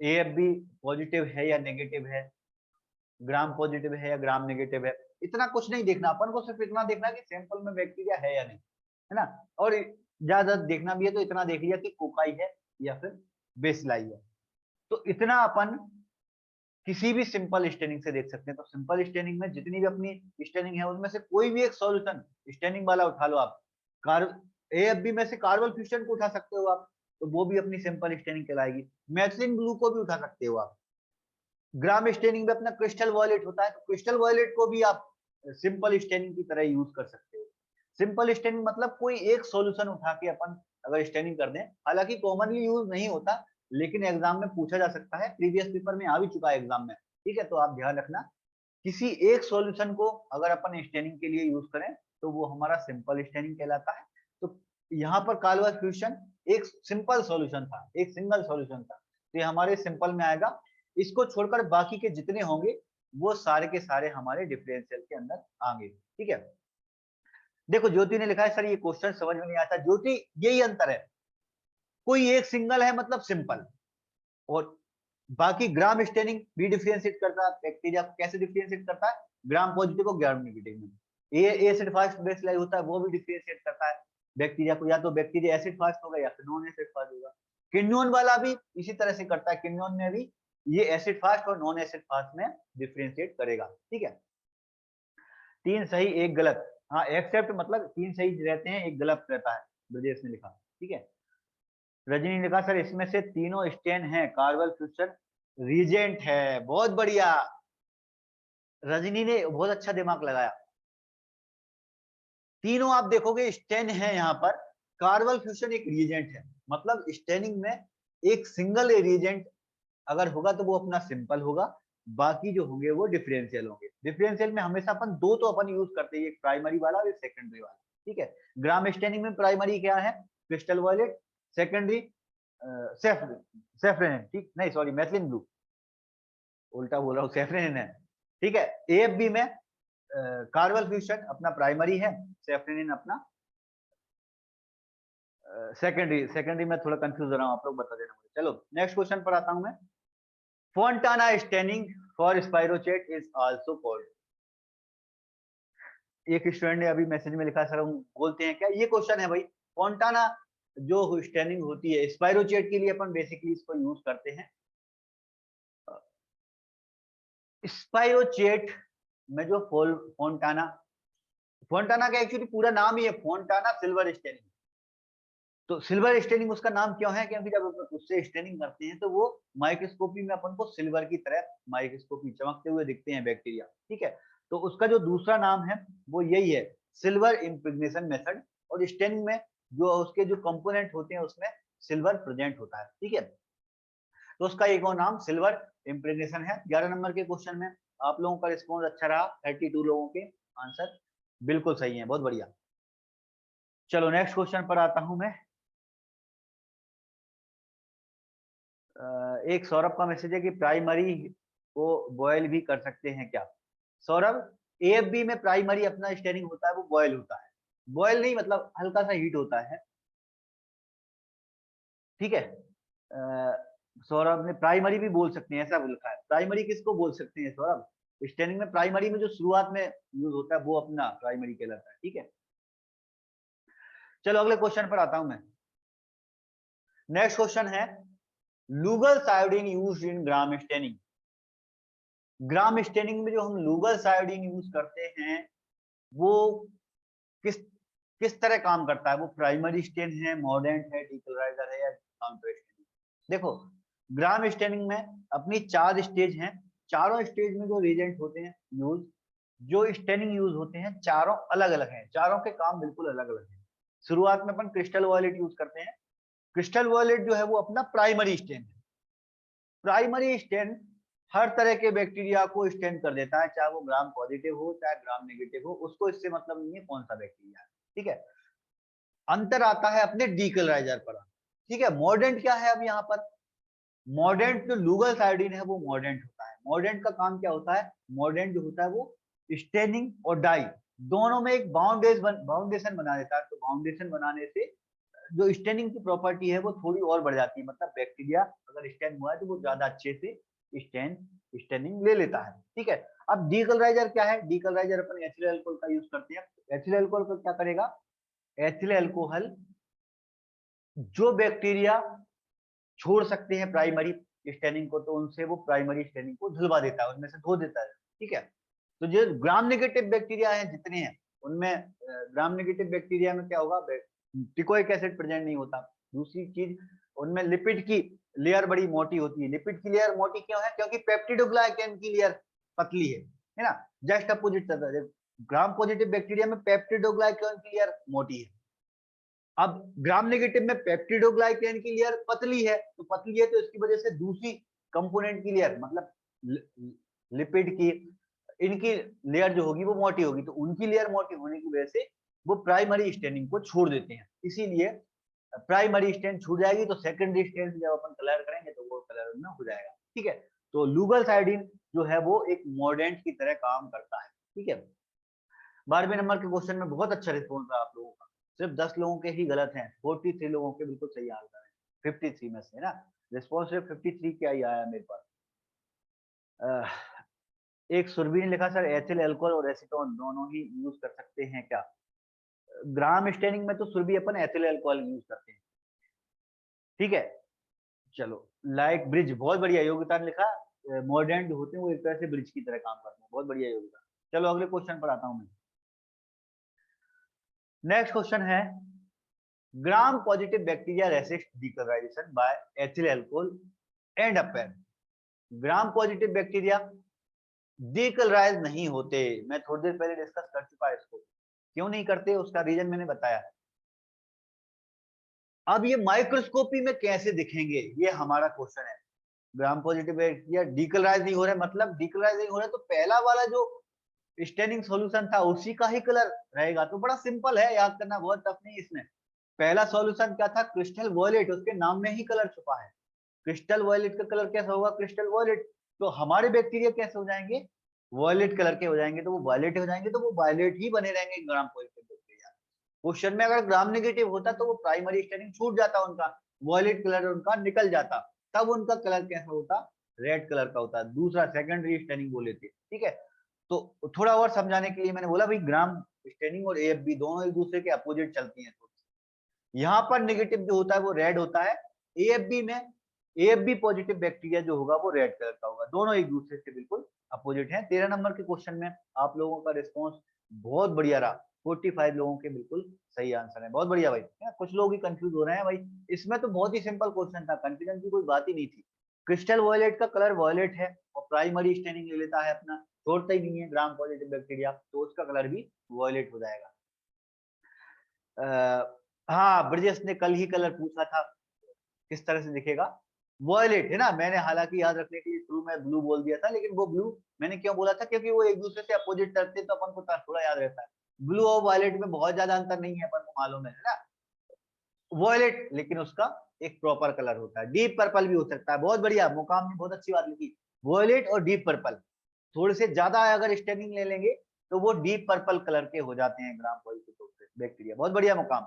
AFB पॉजिटिव है या नेगेटिव है, ग्राम पॉजिटिव है या ग्राम नेगेटिव है, इतना कुछ नहीं देखना अपन को, सिर्फ इतना देखना कि सैंपल में बैक्टीरिया है या नहीं, है ना। और ज्यादा देखना भी है तो इतना देख लिया कि कोकाई है या फिर बेसिलाई है, तो इतना अपन किसी भी सिंपल स्टेनिंग से देख सकते हैं। तो सिंपल स्टेनिंग में जितनी भी अपनी स्टेनिंग है उनमें से कोई भी एक सॉल्यूशन स्टेनिंग वाला उठा लो आप, AFB में से कार्बन फ्यूजन को उठा सकते हो आप, तो वो भी अपनी सिंपल स्टेनिंग कहलाएगी। मैथिलीन ब्लू को भी उठा सकते हो आप। ग्राम स्टेनिंग में अपना क्रिस्टल वॉयलेट होता है, तो क्रिस्टल वॉयलेट को भी आप सिंपल स्टेनिंग की तरह यूज कर सकते हो। सिंपल स्टेनिंग मतलब कोई एक सॉल्यूशन उठा के अपन अगर स्टेनिंग कर दें, हालांकि कॉमनली यूज नहीं होता, लेकिन एग्जाम में पूछा जा सकता है, प्रीवियस पेपर में आ भी चुका है एग्जाम में, ठीक है। तो आप ध्यान रखना, किसी एक सॉल्यूशन को अगर अपन स्टेनिंग के लिए यूज करें तो वो हमारा सिंपल स्टेनिंग कहलाता है। तो यहाँ पर कार्बन फ्यूजन एक सिंपल सॉल्यूशन था, एक सिंगल सॉल्यूशन था, तो ये हमारे सिंपल में आएगा। इसको छोड़कर बाकी के जितने होंगे वो सारे के सारे हमारे डिफरेंशियल के अंदर आएंगे, ठीक है। देखो ज्योति ने लिखा है सर ये क्वेश्चन समझ में नहीं आता। ज्योति यही अंतर है, कोई एक सिंगल है मतलब सिंपल, और बाकी ग्राम स्टेनिंग भी डिफरेंशिएट करता है बैक्टीरिया को। कैसे डिफरेंशिएट करता है, ग्राम पॉजिटिव को ग्राम नेगेटिव में। एसिड फास्ट बेसिलाई होता है, वो भी डिफरेंशिएट करता है बैक्टीरिया को, या तो बैक्टीरिया एसिड फास्ट होगा या फिर नॉन एसिड फास्ट होगा। किन्योन वाला भी इसी तरह से करता है, किन्योन में भी ये एसिड फास्ट और नॉन एसिड फास्ट में डिफरेंशिएट करेगा, ठीक है। 3 सही 1 गलत, हाँ एक्सेप्ट मतलब 3 सही रहते हैं 1 गलत रहता है, ब्रजेश ने लिखा, ठीक है। रजनी ने लिखा सर इसमें से तीनों स्टेन है, कार्बन फ्यूजन रीजेंट है। बहुत बढ़िया, रजनी ने बहुत अच्छा दिमाग लगाया। तीनों आप देखोगे स्टेन है, यहाँ पर कार्बन फ्यूजन एक रीजेंट है, मतलब स्टेनिंग में एक सिंगल रीजेंट अगर होगा तो वो अपना सिंपल होगा, बाकी जो होंगे वो डिफरेंशियल होंगे। डिफरेंशियल में हमेशा अपन दो तो अपन यूज करते हैं, एक प्राइमरी वाला और एक सेकेंडरी वाला, ठीक है। ग्राम स्टेनिंग में प्राइमरी क्या है, क्रिस्टल वॉयलेट, सेकेंडरी सेफ्रेन, ठीक नहीं सॉरी मैथिलीन ब्लू, उल्टा बोल रहा हूँ, सेफ्रेन है, ठीक है। AFB में कार्बन फ्यूजन अपना प्राइमरी है, सेफ्रेनिन अपना सेकेंडरी। सेकेंडरी में थोड़ा कंफ्यूज हो रहा हूँ, आप लोग बता देना मुझे। चलो नेक्स्ट क्वेश्चन पर आता हूं मैं। Fontana staining for spirochaete is also called. एक स्टूडेंट ने अभी मैसेज में लिखा सर हम बोलते हैं क्या, ये क्वेश्चन है भाई। फोंटाना जो स्टेनिंग होती है स्पाइरोचेट के लिए अपन बेसिकली इसको यूज करते हैं। स्पाइरोचेट में जो फोंटाना, फोंटाना का एक्चुअली पूरा नाम ही है फोंटाना सिल्वर स्टेनिंग। तो सिल्वर स्टेनिंग उसका नाम क्यों है, क्योंकि जब उससे स्टेनिंग करते हैं तो वो माइक्रोस्कोपी में अपन को सिल्वर की तरह माइक्रोस्कोपी चमकते हुए दिखते हैं बैक्टीरिया, ठीक है। तो उसका जो दूसरा नाम है वो यही है, सिल्वर इम्प्रेग्नेशन मेथड। और स्टेनिंग में जो उसके जो कंपोनेंट होते हैं उसमें सिल्वर प्रेजेंट होता है, ठीक है। तो उसका एक और नाम सिल्वर इम्प्रेग्नेशन है। 11 नंबर के क्वेश्चन में आप लोगों का रिस्पॉन्स अच्छा रहा, 32 लोगों के आंसर बिल्कुल सही है, बहुत बढ़िया। चलो नेक्स्ट क्वेश्चन पर आता हूं मैं। एक सौरभ का मैसेज है कि प्राइमरी को बॉयल भी कर सकते हैं क्या। सौरभ, AFB में प्राइमरी अपना स्टेनिंग होता है वो बॉयल होता है, बॉयल नहीं मतलब हल्का सा हीट होता है, ठीक है। सौरभ ने प्राइमरी भी बोल सकते हैं ऐसा लिखा है। प्राइमरी किसको बोल सकते हैं सौरभ, स्टेनिंग में प्राइमरी में जो शुरुआत में यूज होता है वो अपना प्राइमरी कहलाता है, ठीक है। चलो अगले क्वेश्चन पर आता हूं मैं। नेक्स्ट क्वेश्चन है, Lugol's iodine used in Gram staining. Gram staining में जो हम लुगल सायोडीन यूज करते हैं वो किस किस तरह काम करता है, वो प्राइमरी स्टेन है, मॉर्डेंट है, डीक्लोराइजर है या काउंटर स्टेनिंग। देखो ग्राम स्टेनिंग में अपनी 4 स्टेज हैं, चारों स्टेज में जो रिएजेंट होते हैं यूज, जो स्टेनिंग यूज होते हैं चारों अलग अलग हैं, चारों के काम बिल्कुल अलग अलग हैं। शुरुआत में अपन क्रिस्टल वॉयलेट यूज करते हैं। क्रिस्टल वॉयलेट जो है वो अपना प्राइमरी स्टेन है। प्राइमरी स्टेन हर तरह के बैक्टीरिया को स्टेन कर देता है, चाहे वो ग्राम पॉजिटिव हो चाहे ग्राम नेगेटिव हो, उसको इससे मतलब नहीं है कौन सा बैक्टीरिया है, ठीक है। अंतर आता है अपने डीकलराइजर पर, ठीक है। मॉर्डेंट क्या है अब यहाँ पर, मॉर्डेंट जो लुगल्स आयोडीन है वो मॉर्डेंट होता है। मॉर्डेंट का काम क्या होता है? मॉर्डेंट जो होता है वो स्टेनिंग और डाई दोनों में एक बाउंडेशन बना देता है। तो बाउंडेशन बनाने से जो स्टेनिंग की प्रॉपर्टी है वो थोड़ी और बढ़ जाती है, मतलब बैक्टीरिया अगर स्टेन हुआ है तो वो ज्यादा अच्छे से स्टेनिंग ले लेता है। ठीक है, अब डीकलराइजर क्या है? डीकलराइजर अपन एथिल अल्कोहल का यूज करते हैं। एथिल अल्कोहल को क्या करेगा? एथिल अल्कोहल जो बैक्टीरिया छोड़ सकते हैं प्राइमरी स्टेनिंग को, तो उनसे वो प्राइमरी स्टेनिंग को धुलवा देता है, उनमें से धो देता है। ठीक है, तो जो ग्राम नेगेटिव बैक्टीरिया हैं जितने हैं उनमें ग्राम नेगेटिव बैक्टीरिया में क्या होगा? टिकोइक एसिड प्रेजेंट नहीं होता। दूसरी चीज, उनमें लिपिड की लेयर बड़ी मोटी होती है। लिपिड की लेयर मोटी क्यों है? क्योंकि पेप्टिडोग्लाइकन की लेयर पतली है ना। जस्ट अपोजिट ग्राम पॉजिटिव बैक्टीरिया में पेप्टिडोग्लाइकन की लेयर मोटी है। अब ग्राम नेगेटिव में पेप्टिडोग्लाइकन की लेयर पतली है, तो पतली है तो इसकी वजह से दूसरी कंपोनेंट की लेयर मतलब लिपिड की इनकी लेयर जो होगी वो मोटी होगी, तो उनकी लेयर मोटी होने की वजह से वो प्राइमरी स्टेनिंग को छोड़ देते हैं। इसीलिए प्राइमरी स्टेन छूट जाएगी तो सेकेंडरी स्टेन जब अपन कलर करेंगे तो वो कलर में हो जाएगा। ठीक है, तो लुगल्स आयोडीन जो है वो एक मॉर्डेंट की तरह काम करता है। ठीक है, 12वें नंबर के क्वेश्चन में बहुत अच्छा रिस्पॉन्स रहा आप लोगों का, सिर्फ 10 लोगों के ही गलत हैं, 43 लोगों के बिल्कुल सही आंसर है 53 में से ना। रिस्पॉन्स सिर्फ 53 क्या ही आया मेरे पास। एक सुरभि ने लिखा सर एथिल अल्कोहल और एसीटोन दोनों ही यूज कर सकते हैं क्या? ग्राम स्टेनिंग में तो सुरभि अपन एथिल अल्कोहल यूज करते हैं। ठीक है, चलो लाइक ब्रिज, बहुत बढ़िया योगिता ने लिखा। मॉडर्न जो होते हैं वो एक तरह से ब्रिज की तरह काम करते हैं, बहुत बढ़िया योगिता। चलो अगले क्वेश्चन पर आता हूं मैं। नेक्स्ट क्वेश्चन है, gram positive bacteria resist decolourisation by ethyl alcohol and appear. Gram positive bacteria decolourise नहीं होते, मैं थोड़ी देर पहले डिस्कस कर चुका है इसको। क्यों नहीं करते उसका रीजन मैंने बताया। अब ये माइक्रोस्कोपी में कैसे दिखेंगे, ये हमारा क्वेश्चन है। ग्राम पॉजिटिव बैक्टीरिया डीकलराइज नहीं हो रहा है, मतलब डीकलराइज नहीं हो रहा है तो पहला वाला जो स्टेनिंग सॉल्यूशन था उसी का ही कलर रहेगा। तो बड़ा सिंपल है, याद करना बहुत टफ नहीं इसमें। पहला सॉल्यूशन क्या था? क्रिस्टल वॉयलेट, उसके नाम में ही कलर छुपा है। क्रिस्टल वॉयलेट का कलर कैसा होगा? Crystal violet. तो हमारे बैक्टीरिया कैसे हो जाएंगे? वॉयलेट कलर के हो जाएंगे, तो वो वॉयलेट हो जाएंगे, तो वो वॉयलेट ही बने रहेंगे ग्राम पॉजिटिव बैक्टीरिया। क्वेश्चन में अगर ग्राम नेगेटिव होता तो वो प्राइमरी स्टेनिंग छूट जाता, उनका वॉयलेट कलर उनका निकल जाता, तब उनका कलर कैसा होता? रेड कलर का होता, दूसरा सेकेंडरी स्टेनिंग बोले थे। ठीक है, तो थोड़ा और समझाने के लिए मैंने बोला भाई ग्राम स्टेनिंग और एएफबी दोनों एक दूसरे के अपोजिट चलती हैं। यहाँ पर नेगेटिव जो होता है वो रेड होता है, एएफबी में एएफबी पॉजिटिव बैक्टीरिया जो होगा वो रेड कलर का होगा। दोनों एक दूसरे से बिल्कुल अपोजिट हैं। 13 नंबर के क्वेश्चन में आप लोगों का रिस्पॉन्स बहुत बढ़िया रहा, 45 लोगों के बिल्कुल सही आंसर है, बहुत बढ़िया भाई। कुछ लोग ही कंफ्यूज हो रहे हैं भाई, इसमें तो बहुत ही सिंपल क्वेश्चन था, कंफ्यूजन की कोई बात ही नहीं थी। क्रिस्टल वॉयलेट का कलर वॉयलेट है और प्राइमरी स्टेनिंग ले लेता है अपना, छोड़ता ही नहीं है ग्राम पॉजिटिव बैक्टीरिया, तो उसका कलर भी वॉयलेट हो जाएगा। हाँ, ब्रजेश ने कल ही कलर पूछा था किस तरह से दिखेगा, वॉयलेट है ना। मैंने हालांकि याद रखने के लिए शुरू में ब्लू बोल दिया था, लेकिन वो ब्लू मैंने क्यों बोला था? क्योंकि वो एक दूसरे से अपोजिट करते तो अपन को थोड़ा याद रहता है। ब्लू और वॉयलेट में बहुत ज्यादा अंतर नहीं है, अपन को मालूम है ना। वॉयलेट लेकिन उसका एक प्रॉपर कलर होता है, डीप पर्पल भी हो सकता है। बहुत बढ़िया, मुकाम ने बहुत अच्छी बात लिखी, वॉयलेट और डीप पर्पल। थोड़े से ज्यादा अगर स्टेनिंग ले लेंगे तो वो डीप पर्पल कलर के हो जाते हैं ग्राम पॉजिटिव बैक्टीरिया। बहुत बढ़िया मुकाम,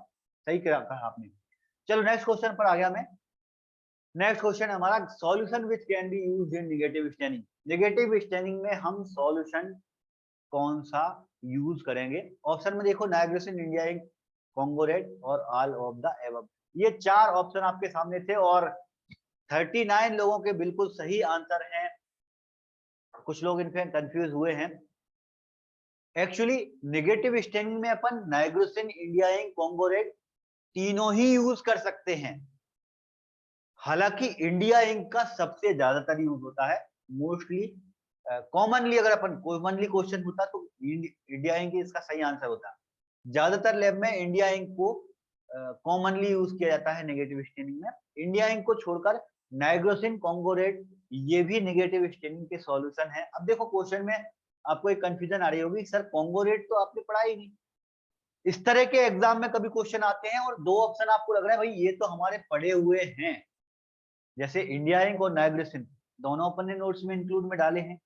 सही कहा आपने। चलो नेक्स्ट क्वेश्चन पर आ गया मैं। नेक्स्ट क्वेश्चन हमारा, solution which can be used in negative staining. Negative staining में हम सॉल्यूशन कौन सा यूज करेंगे? ऑप्शन में देखो, nitrogen, India ink, Congo red और ऑल ऑफ द एबव। ये चार ऑप्शन आपके सामने थे और 39 लोगों के बिल्कुल सही आंसर हैं। कुछ लोग इनफैक्ट कंफ्यूज हुए हैं। एक्चुअली नेगेटिव स्टेनिंग में अपन nitrogen, India ink, Congo red तीनों ही यूज कर सकते हैं। हालांकि इंडिया इंक का सबसे ज्यादातर यूज होता है, मोस्टली कॉमनली अगर अपन कॉमनली क्वेश्चन होता तो इंडिया इंक इसका सही आंसर होता। ज्यादातर लैब में इंडिया इंक को कॉमनली यूज किया जाता है नेगेटिव स्टेनिंग में। इंडिया इंक को छोड़कर नाइट्रोसिन, कॉन्गो रेड ये भी नेगेटिव स्टेनिंग के सॉल्यूशन है। अब देखो क्वेश्चन में आपको एक कंफ्यूजन आ रही होगी, सर कॉन्गो रेड तो आपने पढ़ा ही नहीं। इस तरह के एग्जाम में कभी क्वेश्चन आते हैं और दो ऑप्शन आपको लग रहा है भाई ये तो हमारे पढ़े हुए हैं, जैसे इंडिया इंक और नाइग्रोसिन दोनों अपन ने नोट्स में इंक्लूड में डाले हैं।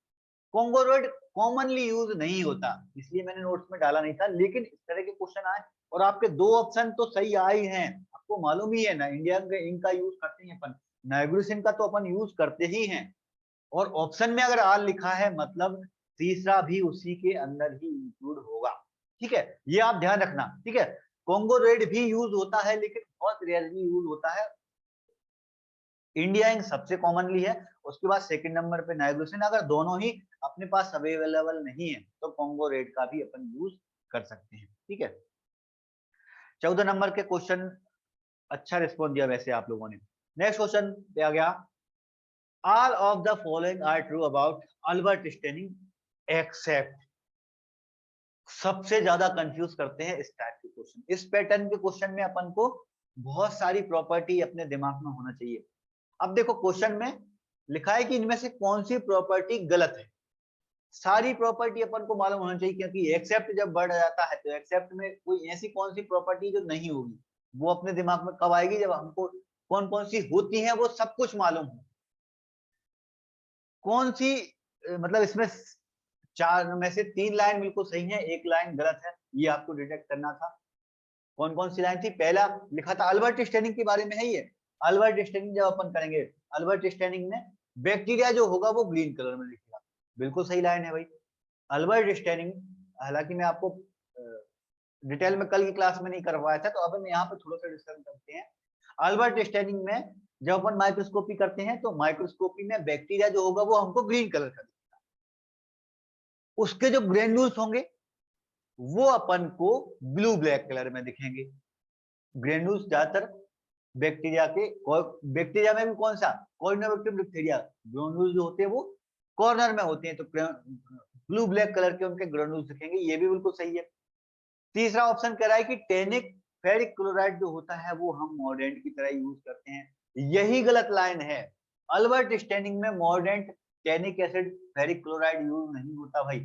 कॉन्गो रेड कॉमनली यूज नहीं होता, इसलिए मैंने नोट्स में डाला नहीं था, लेकिन इस तरह के क्वेश्चन आए और आपके 2 ऑप्शन तो सही आए हैं। आपको मालूम ही है ना, इंडिया इंक का यूज करते हैं अपन, नाइग्रोसिन का तो अपन यूज करते ही हैं, और ऑप्शन में अगर आल लिखा है मतलब तीसरा भी उसी के अंदर ही इंक्लूड होगा। ठीक है, ये आप ध्यान रखना। ठीक है, कॉन्गो रेड भी यूज होता है लेकिन बहुत रेयरली यूज होता है। इंडिया इंक सबसे कॉमनली है, उसके बाद सेकंड नंबर पे नाइग्रोसिन। अगर दोनों ही अपने पास अवेलेबल नहीं है तो कॉन्गो रेड का भी अपन यूज कर सकते हैं। ठीक है, 14 नंबर के क्वेश्चन अच्छा रिस्पॉन्स दिया वैसे आप लोगों ने। नेक्स्ट क्वेश्चन दिया गया, all of the following are true about Albert staining except. सबसे ज्यादा कंफ्यूज करते हैं इस टाइप के क्वेश्चन। इस पैटर्न के क्वेश्चन में अपन को बहुत सारी प्रॉपर्टी अपने दिमाग में होना चाहिए। अब देखो क्वेश्चन में लिखा है कि इनमें से कौन सी प्रॉपर्टी गलत है। सारी प्रॉपर्टी अपन को मालूम होना चाहिए, क्योंकि एक्सेप्ट जब बढ़ जाता है तो एक्सेप्ट में कोई ऐसी कौन सी प्रॉपर्टी जो नहीं होगी, वो अपने दिमाग में कब आएगी, जब हमको कौन कौन सी होती है वो सब कुछ मालूम हो। कौन सी मतलब इसमें 4 में से 3 लाइन बिल्कुल सही है, 1 लाइन गलत है, ये आपको डिटेक्ट करना था। कौन कौन सी लाइन थी? पहला लिखा था अल्बर्ट स्टेनिंग के बारे में है ये। अल्बर्ट स्टेनिंग जब अपन करेंगे, अल्बर्ट स्टेनिंग में बैक्टीरिया जो होगा वो ग्रीन कलर में लिखेगा, बिल्कुल सही लाइन है भाई। अल्बर्ट स्टेनिंग, हालांकि मैं आपको डिटेल में कल की क्लास में नहीं करवाया था, तो अब हम यहाँ पे थोड़ा सा डिस्कस करते हैं। अल्बर्ट स्टेनिंग में जब अपन माइक्रोस्कोपी करते हैं तो माइक्रोस्कोपी में बैक्टीरिया जो होगा वो हमको ग्रीन कलर का दिखेगा, उसके जो ग्रेन्यूल्स होंगे वो अपन को ब्लू ब्लैक कलर में दिखेंगे। ग्रेन्यूल्स ज्यादातर बैक्टीरिया के, बैक्टीरिया में भी कौन सा, कॉर्नर डिप्थीरिया, ग्रेन्यूल्स जो होते हैं वो कॉर्नर में होते हैं, तो ब्लू ब्लैक कलर के उनके ग्रेन्यूल्स दिखेंगे, ये भी बिल्कुल सही है। तीसरा ऑप्शन कह रहा है कि टैनिक फेरिक क्लोराइड जो होता है वो हम मॉर्डेंट की तरह यूज करते हैं, यही गलत लाइन है। अल्बर्ट स्टेनिंग में mordant tannic acid ferric chloride use नहीं होता भाई।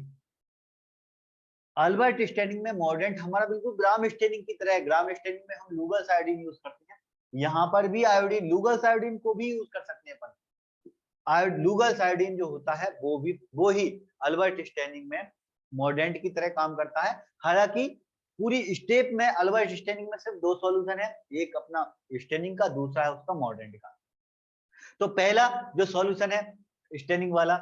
अल्बर्ट स्टेनिंग में मॉर्डेंट हमारा बिल्कुल ग्राम स्टेनिंग की तरह है। ग्राम स्टेनिंग में हम लुगस आयोडीन यूज करते हैं, यहाँ पर भी आयोडीन, लुगस आयोडीन को भी यूज कर सकते हैं अपन। लुगस आयोडीन जो होता है वो ही अल्बर्ट स्टेनिंग में मॉर्डेंट की तरह काम करता है। हालांकि पूरी स्टेप में अल्बर्ट स्टेनिंग में सिर्फ 2 सॉल्यूशन है, एक अपना स्टेनिंग का, दूसरा है उसका मॉर्डेंट का। तो पहला जो सॉल्यूशन है स्टेनिंग वाला,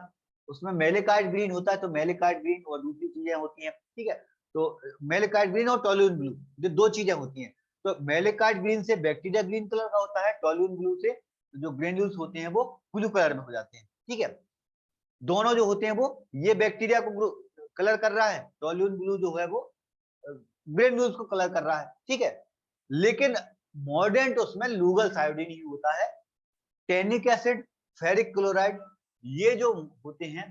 उसमें मेलेकाइट ग्रीन होता है, तो मेलेकाइट ग्रीन और दूसरी चीजें होती हैं। ठीक है, तो मेलेकाइट ग्रीन और टोल्यूइन ब्लू, जो 2 चीजें होती हैं। तो मेलेकाइट ग्रीन से बैक्टीरिया ग्रीन कलर का होता है, टोल्यूइन ब्लू से जो ग्रेन्यूल्स होते हैं वो ब्लू कलर में हो जाते हैं। ठीक है, दोनों जो होते हैं वो, ये बैक्टीरिया को कलर कर रहा है, टोल्यूइन ब्लू जो है वो ग्रेन्यूल्स को कलर कर रहा है। ठीक है, लेकिन मॉर्डेंट उसमें लुगल आयोडीन ही होता है। टैनिक एसिड, फेरिक क्लोराइड, ये जो होते हैं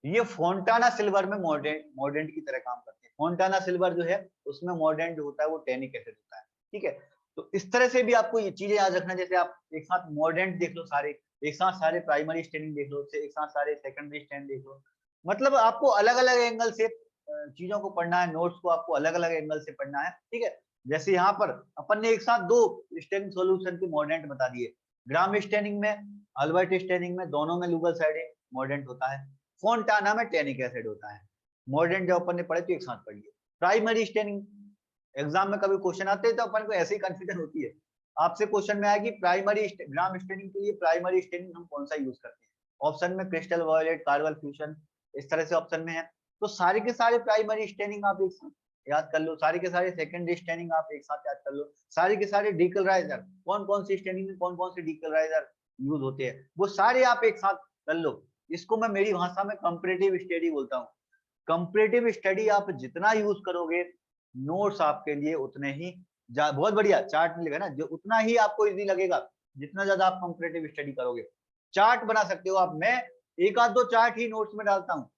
ये फोंटाना सिल्वर में मॉर्डेंट की तरह काम करते हैं। फोंटाना सिल्वर जो है उसमें मॉर्डेंट जो होता है वो टैनिक एसिड होता है। ठीक है, तो इस तरह से भी आपको ये चीजें याद रखना, जैसे आप एक साथ मॉर्डेंट देख लो सारे, एक साथ सारे प्राइमरी स्टेनिंग देख लो, एक साथ सारे सेकेंडरी स्टेनिंग देख लो, मतलब आपको अलग अलग एंगल से चीजों को पढ़ना है, नोट्स को आपको अलग अलग एंगल से पढ़ना है। ठीक है, जैसे यहाँ पर अपन ने एक साथ 2 स्टेनिंग सॉल्यूशन के मॉर्डेंट बता दिए। ग्राम स्टेनिंग में, अल्बर्ट स्टेनिंग में, दोनों में लुगल आयोडीन मॉर्डेंट होता है, फोंटाना में टैनिक एसिड होता है। मॉर्डेंट जब अपन ने पढ़े तो एक साथ पढ़ लिए। प्राइमरी स्टेनिंग, एग्जाम में कभी क्वेश्चन आते हैं तो अपन को ऐसे ही कंफ्यूजन होती है, आपसे क्वेश्चन में आएगी प्राइमरी ग्राम स्टेनिंग के लिए प्राइमरी स्टेनिंग हम कौन सा यूज करते हैं, ऑप्शन में क्रिस्टल वायलेट, कार्बल फ्यूजन, इस तरह से ऑप्शन में है। तो सारे के सारे प्राइमरी स्टेनिंग आप एक साथ याद कर लो, सारे के सारे सेकेंडरी स्टेनिंग आप एक साथ याद कर लो, सारे के सारे डीकलराइजर, कौन कौन सी स्टेनिंग में कौन कौन से डीकलराइजर यूज होते हैं वो सारे आप एक साथ कर लो। इसको मैं मेरी भाषा में कंपैरेटिव स्टडी बोलता हूँ। कंपैरेटिव स्टडी आप जितना यूज करोगे, नोट्स आपके लिए उतने ही बहुत बढ़िया चार्ट मिलेगा ना, जो उतना ही आपको इजी लगेगा जितना ज्यादा आप कंपैरेटिव स्टडी करोगे। चार्ट बना सकते हो आप, मैं एक आध 2 चार्ट ही नोट्स में डालता हूँ,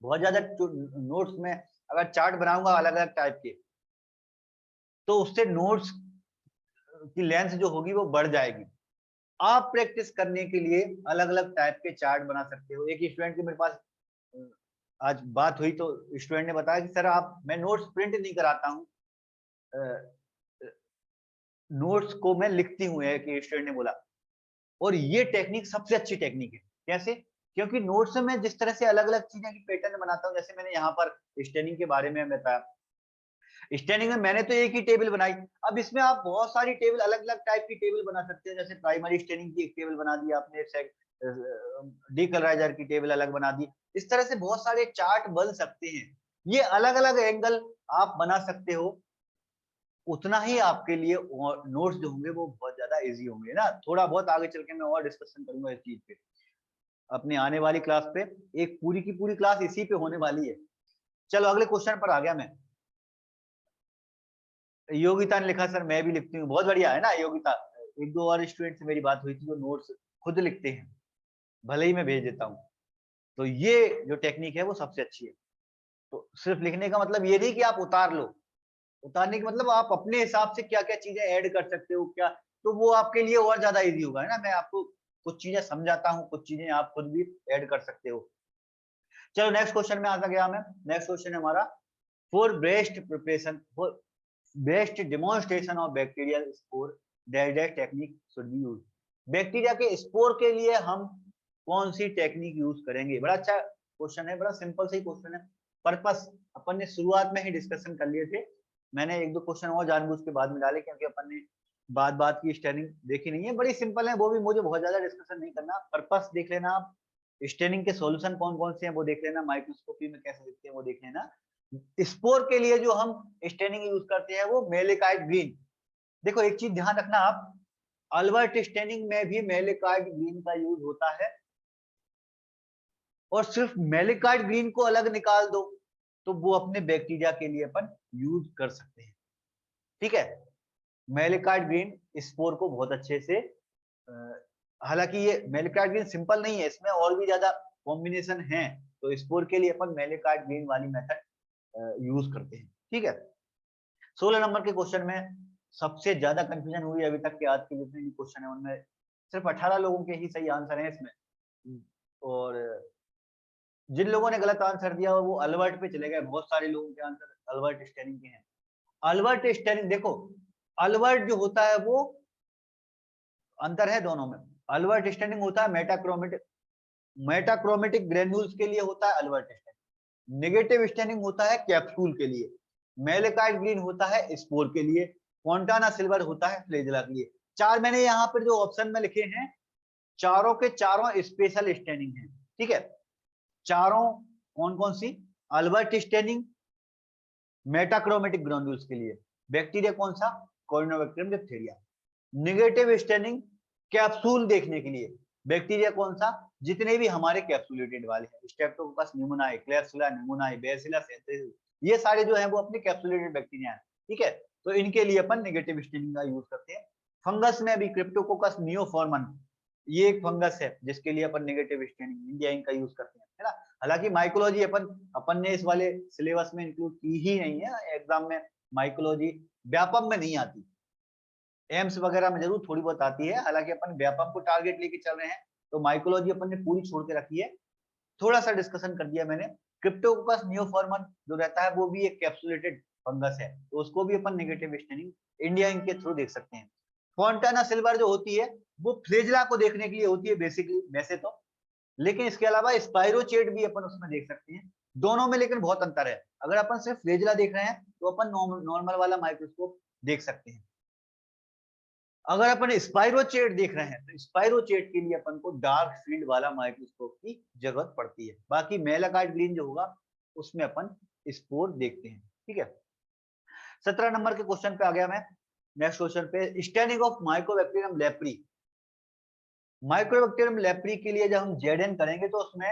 बहुत ज्यादा नोट्स में अगर चार्ट बनाऊंगा अलग अलग टाइप के तो उससे नोट्स की लेंथ जो होगी वो बढ़ जाएगी। आप प्रैक्टिस करने के लिए अलग अलग टाइप के चार्ट बना सकते हो। एक स्टूडेंट के मेरे पास आज बात हुई तो स्टूडेंट ने बताया कि सर आप, मैं नोट्स प्रिंट नहीं कराता हूँ, नोट्स को मैं लिखती हूँ, कि स्टूडेंट ने बोला और ये टेक्निक सबसे अच्छी टेक्निक है। कैसे? क्योंकि नोट्स में मैं जिस तरह से अलग अलग चीजें की पैटर्न बनाता हूँ, जैसे मैंने यहाँ पर स्टेनिंग के बारे में बताया, स्टेनिंग में मैंने तो एक ही टेबल बनाई, अब इसमें आप बहुत सारी टेबल, अलग अलग टाइप की टेबल बना सकते हैं। जैसे प्राइमरी स्टेनिंग की एक टेबल बना दी आपने, डीकलराइजर की टेबल अलग बना दी, इस तरह से बहुत सारे चार्ट बन सकते हैं। ये अलग अलग एंगल आप बना सकते हो, उतना ही आपके लिए नोट्स जो होंगे वो बहुत ज्यादा इजी होंगे ना। थोड़ा बहुत आगे चल के मैं और डिस्कशन करूंगा इस चीज पे अपनी आने वाली क्लास पे, एक पूरी की पूरी क्लास इसी पे होने वाली है। चलो अगले क्वेश्चन पर आ गया मैं। योगिता ने लिखा सर मैं भी लिखती हूँ, बहुत बढ़िया है ना योगिता। एक दो और स्टूडेंट से मेरी बात हुई थी जो नोट्स खुद लिखते हैं, भले ही मैं भेज देता हूँ। तो ये जो टेक्निक है वो सबसे अच्छी है। तो सिर्फ लिखने का मतलब ये नहीं कि आप उतार लो, उतारने का मतलब आप अपने हिसाब से क्या क्या चीजें ऐड कर सकते हो क्या, तो वो आपके लिए और ज्यादा इजी होगा, है ना। मैं आपको कुछ चीजें समझाता हूँ, कुछ चीजें आप खुद भी ऐड कर सकते हो। चलो नेक्स्ट क्वेश्चन में आ गया मैं। नेक्स्ट क्वेश्चन है हमारा, for best preparation for best demonstration of bacterial spore that technique should be use. Bacteria के स्पोर के लिए हम कौन सी टेक्निक यूज करेंगे? बड़ा अच्छा क्वेश्चन है, बड़ा सिंपल सा ही क्वेश्चन है। पर्पस अपन ने शुरुआत में ही डिस्कशन कर लिए थे, मैंने एक दो क्वेश्चन और जानबूझ के बाद में डाले क्योंकि अपन ने बात बात की स्टेनिंग देखी नहीं है, बड़ी सिंपल है वो भी, मुझे बहुत ज्यादा डिस्कशन नहीं करना। पर्पस देख लेना आप, स्टेनिंग के सॉल्यूशन कौन कौन से हैं वो देख लेना, माइक्रोस्कोपी में कैसे दिखते हैं वो देख लेना। स्पोर के लिए जो हम स्टेनिंग यूज करते हैं वो मेलेकाइट ग्रीन। देखो एक चीज ध्यान रखना आप, अल्बर्ट स्टेनिंग में भी मेलेकाइट ग्रीन का यूज होता है, और सिर्फ मेलेकाइट ग्रीन को अलग निकाल दो तो वो अपने बैक्टीरिया के लिए अपन यूज कर सकते हैं। ठीक है, मेलेकाइट ग्रीन स्पोर को बहुत अच्छे से, हालांकि ये मेलेकाइट ग्रीन सिंपल नहीं है, इसमें और भी ज्यादा कॉम्बिनेशन है, तो स्पोर के लिए अपन मेलेकाइट ग्रीन वाली मेथड यूज करते हैं। ठीक है, 16 नंबर के क्वेश्चन में सबसे ज्यादा कंफ्यूजन हुई अभी तक के आज के जितने भी क्वेश्चन है उनमें सिर्फ 18 लोगों के ही सही आंसर है इसमें, और जिन लोगों ने गलत आंसर दिया वो अल्बर्ट पे चले गए, बहुत सारे लोगों के आंसर अल्बर्ट स्टेनिंग के हैं। अल्बर्ट स्टेनिंग देखो, अल्बर्ट जो होता है वो, अंतर है दोनों में। अल्बर्ट स्टेनिंग होता है मेटाक्रोमेटिक ग्रेन्यूल्स के लिए होता है अल्बर्ट स्टेनिंग, नेगेटिव स्टेनिंग होता है कैप्सूल के लिए, मेलेकाइट ग्रीन होता है स्पोर के लिए, फोंटाना सिल्वर होता है फ्लेजेला के लिए। चार मैंने यहाँ पर जो ऑप्शन में लिखे हैं, चारों के चारों स्पेशल स्टेनिंग है। ठीक है, चारों कौन कौन सी? अल्बर्ट स्टेनिंग मेटाक्रोमेटिक ग्रेन्यूल्स के लिए, बैक्टीरिया कौन सा? कोरिनोबैक्टीरियम डिप्थीरिया। नेगेटिव स्टेनिंग कैप्सूल देखने के लिए, बैक्टीरिया कौन सा? जितने भी हमारे कैप्सुलेटेड वाले हैं, Streptococcus pneumoniae, क्लैप्सुला pneumoniae, bacillus anthracis, ये सारे जो हैं वो अपने कैप्सुलेटेड बैक्टीरिया हैं। ठीक है, तो इनके लिए अपन नेगेटिव स्टेनिंग का यूज करते हैं। फंगस में भी क्रिप्टोकोकस नियोफॉर्मन, ये एक फंगस है जिसके लिए अपन नेगेटिव स्टेनिंग इंडिया इंक का यूज करते हैं, है ना। हालांकि माइकोलॉजी अपन ने इस वाले सिलेबस में इंक्लूड की ही नहीं है, एग्जाम में माइकोलॉजी व्यापम में नहीं आती, एम्स वगैरह में जरूर थोड़ी बहुत आती है, हालांकि अपन व्यापम को टारगेट लेके चल रहे हैं, तो माइकोलॉजी अपन ने पूरी छोड़ के रखी है। थोड़ा सा डिस्कशन कर दिया मैंने। क्रिप्टोकोकस नियोफॉर्मन जो रहता है वो भी एक कैप्सुलेटेड फंगस है, तो उसको भी अपन नेगेटिव स्टेनिंग इंडिया इंक के थ्रू देख सकते हैं। फोंटाना सिल्वर जो होती है वो फ्लेजला को देखने के लिए होती है बेसिकली वैसे तो, लेकिन इसके अलावा स्पाइरोचेट भी अपन उसमें देख सकते हैं। दोनों में लेकिन बहुत अंतर है, अगर अपन सिर्फ फ्लेजला देख रहे हैं तो अपन नॉर्मल वाला माइक्रोस्कोप देख सकते हैं, अगर अपन स्पाइरोचेट देख रहे हैं तो स्पाइरोचेट के लिए अपन को डार्क फील्ड वाला माइक्रोस्कोप की जरूरत पड़ती है। बाकी मेलाकाइट ग्रीन जो होगा उसमें अपन स्पोर देखते हैं। ठीक है, 17 नंबर के क्वेश्चन पे आ गया मैं। नेक्स्ट क्वेश्चन पे, staining of Mycobacterium leprae. Mycobacterium leprae के लिए जब हम जेडएन करेंगे तो उसमें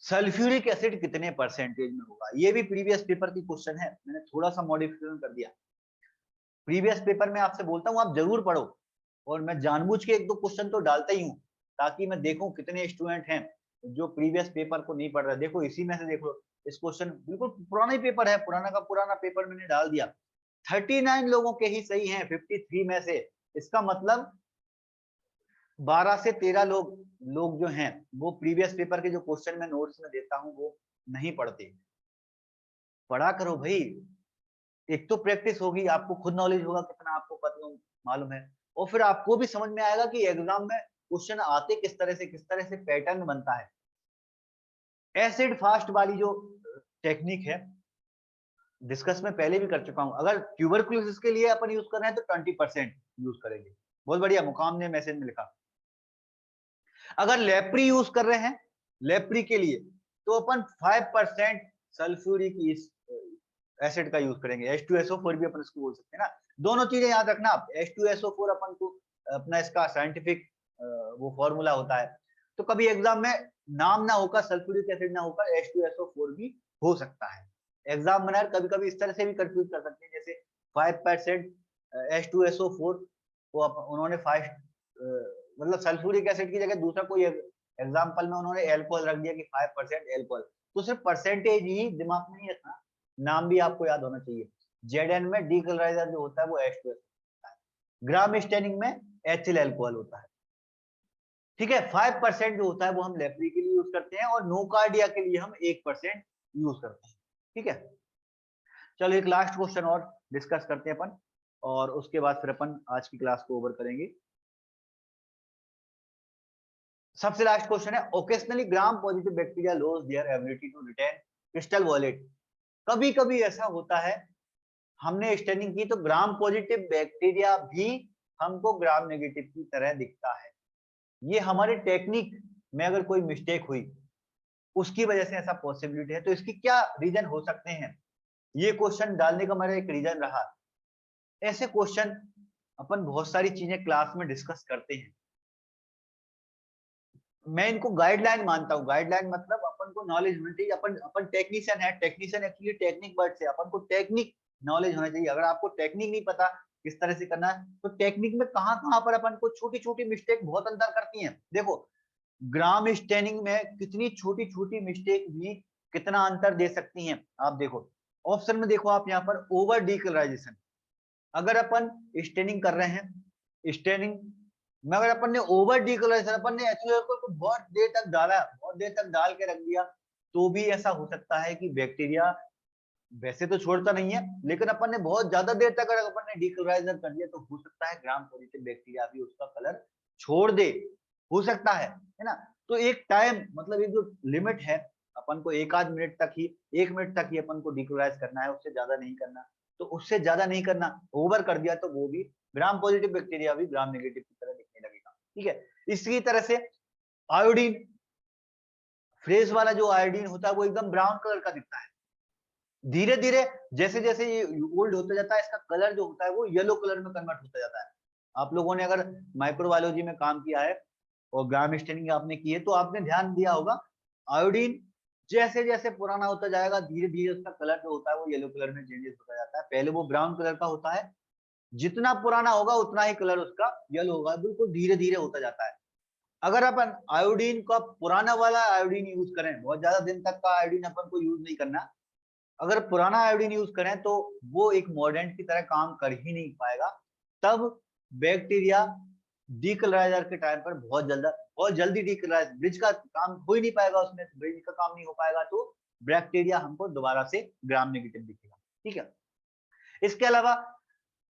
सल्फ्यूरिक एसिड कितने परसेंटेज में होगा, ये भी प्रीवियस पेपर की क्वेश्चन है, मैंने थोड़ा सा मॉडिफिकेशन कर दिया। प्रीवियस पेपर में आपसे बोलता हूँ आप जरूर पढ़ो, और मैं जानबूझ के एक दो क्वेश्चन तो डालता ही हूँ ताकि मैं देखूं कितने स्टूडेंट हैं जो प्रीवियस पेपर को नहीं पढ़ रहे। देखो इसी में से देख लो, इस क्वेश्चन बिल्कुल पुराना ही पेपर है, पुराना का पुराना पेपर मैंने डाल दिया, 39 लोगों के ही सही हैं 53 में से। इसका मतलब 12 से 13 लोग जो हैं वो प्रीवियस पेपर के जो क्वेश्चन मैं नोट्स में देता हूँ वो नहीं पढ़ते। पढ़ा करो भाई, एक तो प्रैक्टिस होगी, आपको खुद नॉलेज होगा कितना आपको पता मालूम है, और फिर आपको भी समझ में आएगा कि एग्जाम में क्वेश्चन आते किस तरह से पैटर्न बनता है। एसिड फास्ट वाली जो टेक्निक है डिस्कस में पहले भी कर चुका हूं। अगर ट्यूबरकुलोसिस के लिए अपन यूज कर रहे हैं तो 20% यूज करेंगे। बहुत बढ़िया, मुकाम ने मैसेज में लिखा। अगर लेप्री यूज कर रहे हैं लेप्री के लिए तो अपन 5% सल्फ्यूरिक एसिड का यूज करेंगे। H2SO4 भी अपन इसको बोल सकते हैं ना। दोनों चीजें याद रखना आप। H2SO4 अपन को अपना इसका साइंटिफिक वो फॉर्मूला होता है, तो कभी एग्जाम में नाम ना होकर सल्फ्यूरिक एसिड ना होकर H2SO4 भी हो सकता है। एग्जाम बनाए कभी कभी इस तरह से भी कंफ्यूज कर सकते हैं, जैसे 5% H2SO4 को उन्होंने 5 मतलब सल्फ्यूरिक एसिड की जगह दूसरा कोई एग्जाम्पल में उन्होंने एल्कोहल रख दिया कि 5% एल्कोहल। तो सिर्फ परसेंटेज ही दिमाग में नहीं रखना, नाम भी आपको याद होना चाहिए। Zn में डीक्लोराइजर जो होता है वो H2SO होता है, ग्राम स्टेनिंग में एचिल एल्कोहल होता है। ठीक है, 5% जो होता है वो हम लेप्री के लिए यूज करते हैं और नोकार्डिया के लिए हम 1% यूज करते हैं। ठीक है, चलो एक लास्ट क्वेश्चन और डिस्कस करते हैं अपन, और उसके बाद फिर अपन आज की क्लास को ओवर करेंगे। सबसे लास्ट क्वेश्चन है, occasionally gram positive bacteria lose their ability to retain crystal violet. कभी कभी ऐसा होता है हमने स्टेनिंग की तो ग्राम पॉजिटिव बैक्टीरिया भी हमको ग्राम नेगेटिव की तरह दिखता है। ये हमारे टेक्निक में अगर कोई मिस्टेक हुई उसकी वजह से ऐसा पॉसिबिलिटी है। तो इसकी क्या रीजन हो सकते हैं, ये क्वेश्चन डालने का मेरा एक रीजन रहा। ऐसे क्वेश्चन अपन बहुत सारी चीजें क्लास में डिस्कस करते हैं, मैं इनको गाइडलाइन मानता हूँ। गाइडलाइन मतलब अपन को नॉलेज होनी चाहिए। अपन टेक्नीशियन है, टेक्नीशियन एक्चुअली टेक्निक वर्ड से अपन को टेक्निक नॉलेज होना चाहिए। अगर आपको टेक्निक नहीं पता किस तरह से करना है तो टेक्निक में कहाँ कहाँ पर अपन को छोटी छोटी मिस्टेक बहुत अंतर करती हैं। देखो ग्राम स्टेनिंग में कितनी छोटी छोटी मिस्टेक भी कितना अंतर दे सकती हैं। आप देखो ऑप्शन में देखो आप यहाँ पर ओवर डीकलराइजेशन। अगर अपन स्टेनिंग कर रहे हैं, स्टेनिंग में अगर अपन ने ओवर डीकलराइजेशन, अपन ने एथिल अल्कोहल को बहुत देर तक डाला, बहुत देर तक डाल के रख दिया, तो भी ऐसा हो सकता है कि बैक्टीरिया वैसे तो छोड़ता नहीं है, लेकिन अपन ने बहुत ज्यादा देर तक अगर अपन ने डीकलराइजर कर दिया तो हो सकता है ग्राम पॉजिटिव बैक्टीरिया भी उसका कलर छोड़ दे, हो सकता है ना। तो एक टाइम मतलब एक जो लिमिट है, अपन को एक आध मिनट तक ही, 1 मिनट तक ही अपन को डीकलराइज करना है, उससे ज्यादा नहीं करना। तो उससे ज्यादा नहीं करना, ओवर कर दिया तो वो भी ग्राम पॉजिटिव बैक्टीरिया भी ग्राम नेगेटिव की तरह दिखने लगेगा। ठीक है, इसी तरह से आयोडीन, फ्रेश वाला जो आयोडीन होता है वो एकदम ब्राउन कलर का दिखता है। धीरे धीरे जैसे जैसे ये ओल्ड होता जाता है इसका कलर जो होता है वो येलो कलर में कन्वर्ट होता जाता है। आप लोगों ने अगर माइक्रोबायोलॉजी में काम किया है और ग्राम स्टेनिंग आपने की है तो आपने ध्यान दिया होगा आयोडीन जैसे जैसे पुराना होता जाएगा धीरे धीरे उसका कलर जो होता है वो येलो कलर में चेंजेस होता जाता है। पहले वो ब्राउन कलर का होता है, जितना पुराना होगा उतना ही कलर उसका येलो होगा, बिल्कुल धीरे धीरे होता जाता है। अगर अपन आयोडीन का पुराना वाला आयोडीन यूज करें, बहुत ज्यादा दिन तक का आयोडीन अपन को यूज नहीं करना, अगर पुराना आयोडीन यूज करें तो वो एक मॉर्डेंट की तरह काम कर ही नहीं पाएगा। तब बैक्टीरिया डीकलराइजर के टाइम पर बहुत जल्दी डीकलराइज, ब्रिज का काम हो ही नहीं पाएगा, उसमें ब्रिज का काम नहीं हो पाएगा, तो बैक्टीरिया हमको दोबारा से ग्राम नेगेटिव दिखेगा। ठीक है, इसके अलावा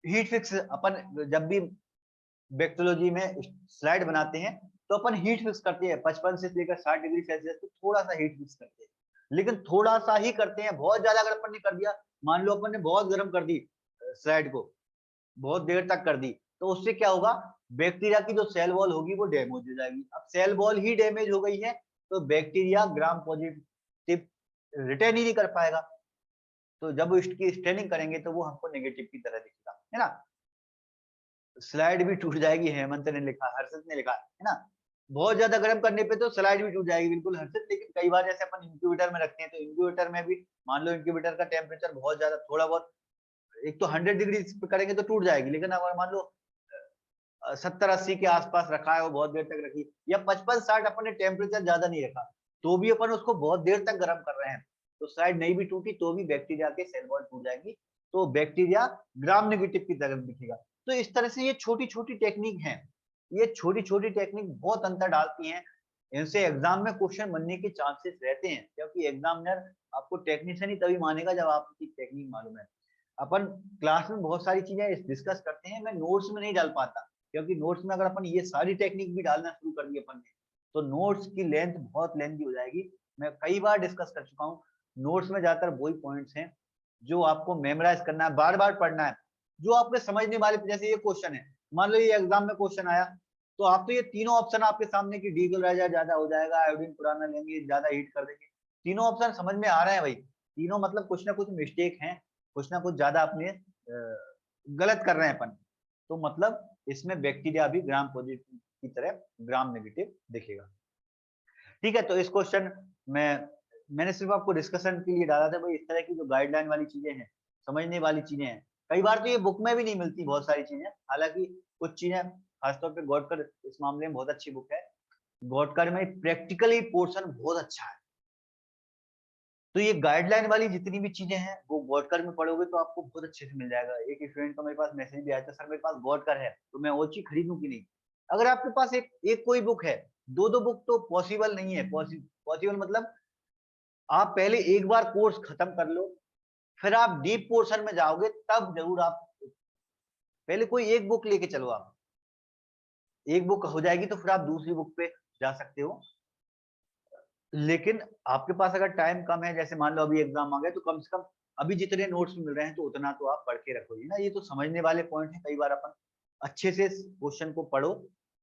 हीट फिक्स, अपन जब भी बैक्टीरियोलॉजी में स्लाइड बनाते हैं तो अपन हीट फिक्स करते हैं 55 से लेकर 60 डिग्री सेल्सियस तो थोड़ा सा हीट फिक्स करते हैं, लेकिन थोड़ा सा ही करते हैं। बहुत ज्यादा अगर अपन ने कर दिया, मान लो अपन ने बहुत गर्म कर दी स्लाइड को, बहुत देर तक कर दी, तो उससे क्या होगा, बैक्टीरिया की जो सेल वॉल होगी वो डैमेज हो जाएगी। अब सेल वॉल ही डैमेज हो गई है तो बैक्टीरिया ग्राम पॉजिटिव रिटेन ही नहीं कर पाएगा। तो जब इसकी स्टेनिंग करेंगे तो वो हमको नेगेटिव की तरह दिखेगा, है ना। स्लाइड भी टूट जाएगी, हेमंत ने लिखा, हर्षित ने लिखा, है ना। बहुत ज्यादा गर्म करने पे तो स्लाइड भी टूट जाएगी, बिल्कुल हर्षित। लेकिन कई बार जैसे अपन इंक्यूबेटर में रखते हैं तो इंक्यूबेटर में भी मान लो इंक्यूबेटर का टेम्परेचर बहुत ज्यादा, थोड़ा बहुत, एक तो 100 डिग्री पे करेंगे तो टूट जाएगी, लेकिन अगर मान लो 70-80 के आसपास रखा है वो बहुत देर तक रखी, या 55-60 अपन ने टेम्परेचर ज्यादा नहीं रखा तो भी अपन उसको बहुत देर तक गर्म कर रहे हैं, तो स्लाइड नहीं भी टूटी तो भी बैक्टीरिया के सेल वॉल टूट जाएंगी, तो बैक्टीरिया ग्राम नेगेटिव की तरफ दिखेगा। तो इस तरह से ये छोटी छोटी टेक्निक है, ये छोटी छोटी टेक्निक बहुत अंतर डालती हैं। इनसे एग्जाम में क्वेश्चन बनने के चांसेस रहते हैं, क्योंकि एग्जामिनर आपको टेक्नीशियन ही तभी मानेगा जब आपकी टेक्निक मालूम है। अपन क्लास में बहुत सारी चीजें डिस्कस करते हैं, मैं नोट्स में नहीं डाल पाता, क्योंकि नोट्स में अगर अपन ये सारी टेक्निक भी डालना शुरू कर दी अपन ने तो नोट्स की लेंथ बहुत लेंथी हो जाएगी। मैं कई बार डिस्कस कर चुका हूँ, नोट्स में ज्यादातर वही पॉइंट्स हैं जो आपको मेमोराइज करना है, बार बार पढ़ना है, जो आपके समझने वाले। जैसे ये क्वेश्चन है, मान लो ये एग्जाम में क्वेश्चन आया, तो आप तो ये तीनों ऑप्शन आपके सामने की डीक्लोराइजर ज्यादा हो जाएगा, आयोडीन पुराना लेंगे, ज्यादा हीट कर देंगे, तीनों ऑप्शन समझ में आ रहे हैं भाई, तीनों मतलब कुछ ना कुछ मिस्टेक है, कुछ ना कुछ ज्यादा अपने गलत कर रहे हैं अपन, तो मतलब इसमें बैक्टीरिया भी ग्राम पॉजिटिव की तरह ग्राम नेगेटिव दिखेगा। ठीक है, तो इस क्वेश्चन में मैंने सिर्फ आपको डिस्कशन के लिए डाला था भाई, इस तरह की जो गाइडलाइन वाली चीजें हैं, समझने वाली चीजें हैं, कई बार तो ये बुक में भी नहीं मिलती बहुत सारी चीजें, हालांकि कुछ चीजें खासतौर पे गौडकर इस मामले में बहुत अच्छी बुक है, गौडकर में प्रैक्टिकली पोर्शन बहुत अच्छा है, तो ये गाइडलाइन वाली जितनी भी चीजें हैं वो गौडकर में पढ़ोगे तो आपको बहुत अच्छे से मिल जाएगा। एक स्टूडेंट का मेरे पास मैसेज भी आया था, सर मेरे पास गौडकर है तो मैं वो चीज खरीदूं कि नहीं। अगर आपके पास एक कोई बुक है, दो बुक तो पॉसिबल नहीं है। पॉसिबल मतलब आप पहले एक बार कोर्स खत्म कर लो, फिर आप डीप पोर्शन में जाओगे, तब जरूर आप पहले कोई एक बुक लेके चलो, आप एक बुक हो जाएगी तो फिर आप दूसरी बुक पे जा सकते हो। लेकिन आपके पास अगर टाइम कम है, जैसे मान लो अभी एग्जाम आ गया, तो कम से कम अभी जितने नोट्स मिल रहे हैं तो उतना तो आप पढ़ के रखोगे ना। ये तो समझने वाले पॉइंट है, कई बार अपन अच्छे से क्वेश्चन को पढ़ो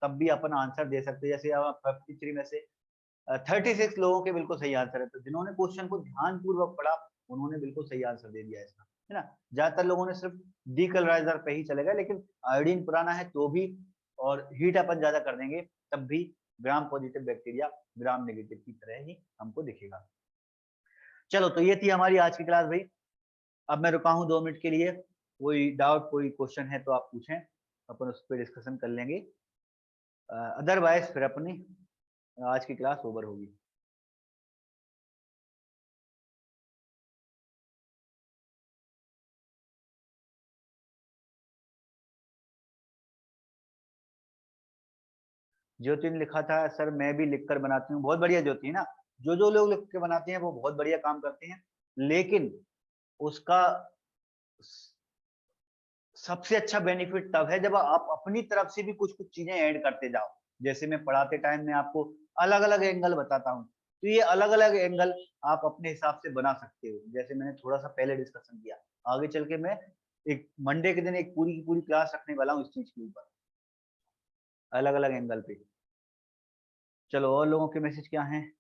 तब भी अपन आंसर दे सकते हैं। जैसे आप 53 में से 36 लोगों के बिल्कुल सही आंसर है, तो जिन्होंने क्वेश्चन को ध्यान पूर्वक पढ़ा उन्होंने बिल्कुल सही आंसर दे दिया इसका, है ना। ज्यादातर लोगों ने सिर्फ डीकलराइजर पे ही चले गए, लेकिन आयोडीन पुराना है तो भी, और हीट अपन ज्यादा कर देंगे तब भी ग्राम पॉजिटिव बैक्टीरिया ग्राम नेगेटिव की तरह ही हमको दिखेगा। चलो, तो ये थी हमारी आज की क्लास भाई। अब मैं रुका हूँ 2 मिनट के लिए, कोई डाउट कोई क्वेश्चन है तो आप पूछें, अपन उस पर डिस्कशन कर लेंगे, अदरवाइज फिर अपनी आज की क्लास ओवर होगी। ज्योति ने लिखा था, सर मैं भी लिखकर बनाती हूँ। बहुत बढ़िया ज्योति, है ना। जो लोग लिख के बनाते हैं वो बहुत बढ़िया काम करते हैं, लेकिन उसका सबसे अच्छा बेनिफिट तब है जब आप अपनी तरफ से भी कुछ कुछ चीजें ऐड करते जाओ। जैसे मैं पढ़ाते टाइम में आपको अलग अलग एंगल बताता हूँ, तो ये अलग अलग एंगल आप अपने हिसाब से बना सकते हो। जैसे मैंने थोड़ा सा पहले डिस्कशन किया, आगे चल के मैं एक मंडे के दिन एक पूरी की पूरी क्लास रखने वाला हूँ इस चीज के ऊपर, अलग अलग एंगल पे। चलो, और लोगों के मैसेज क्या हैं।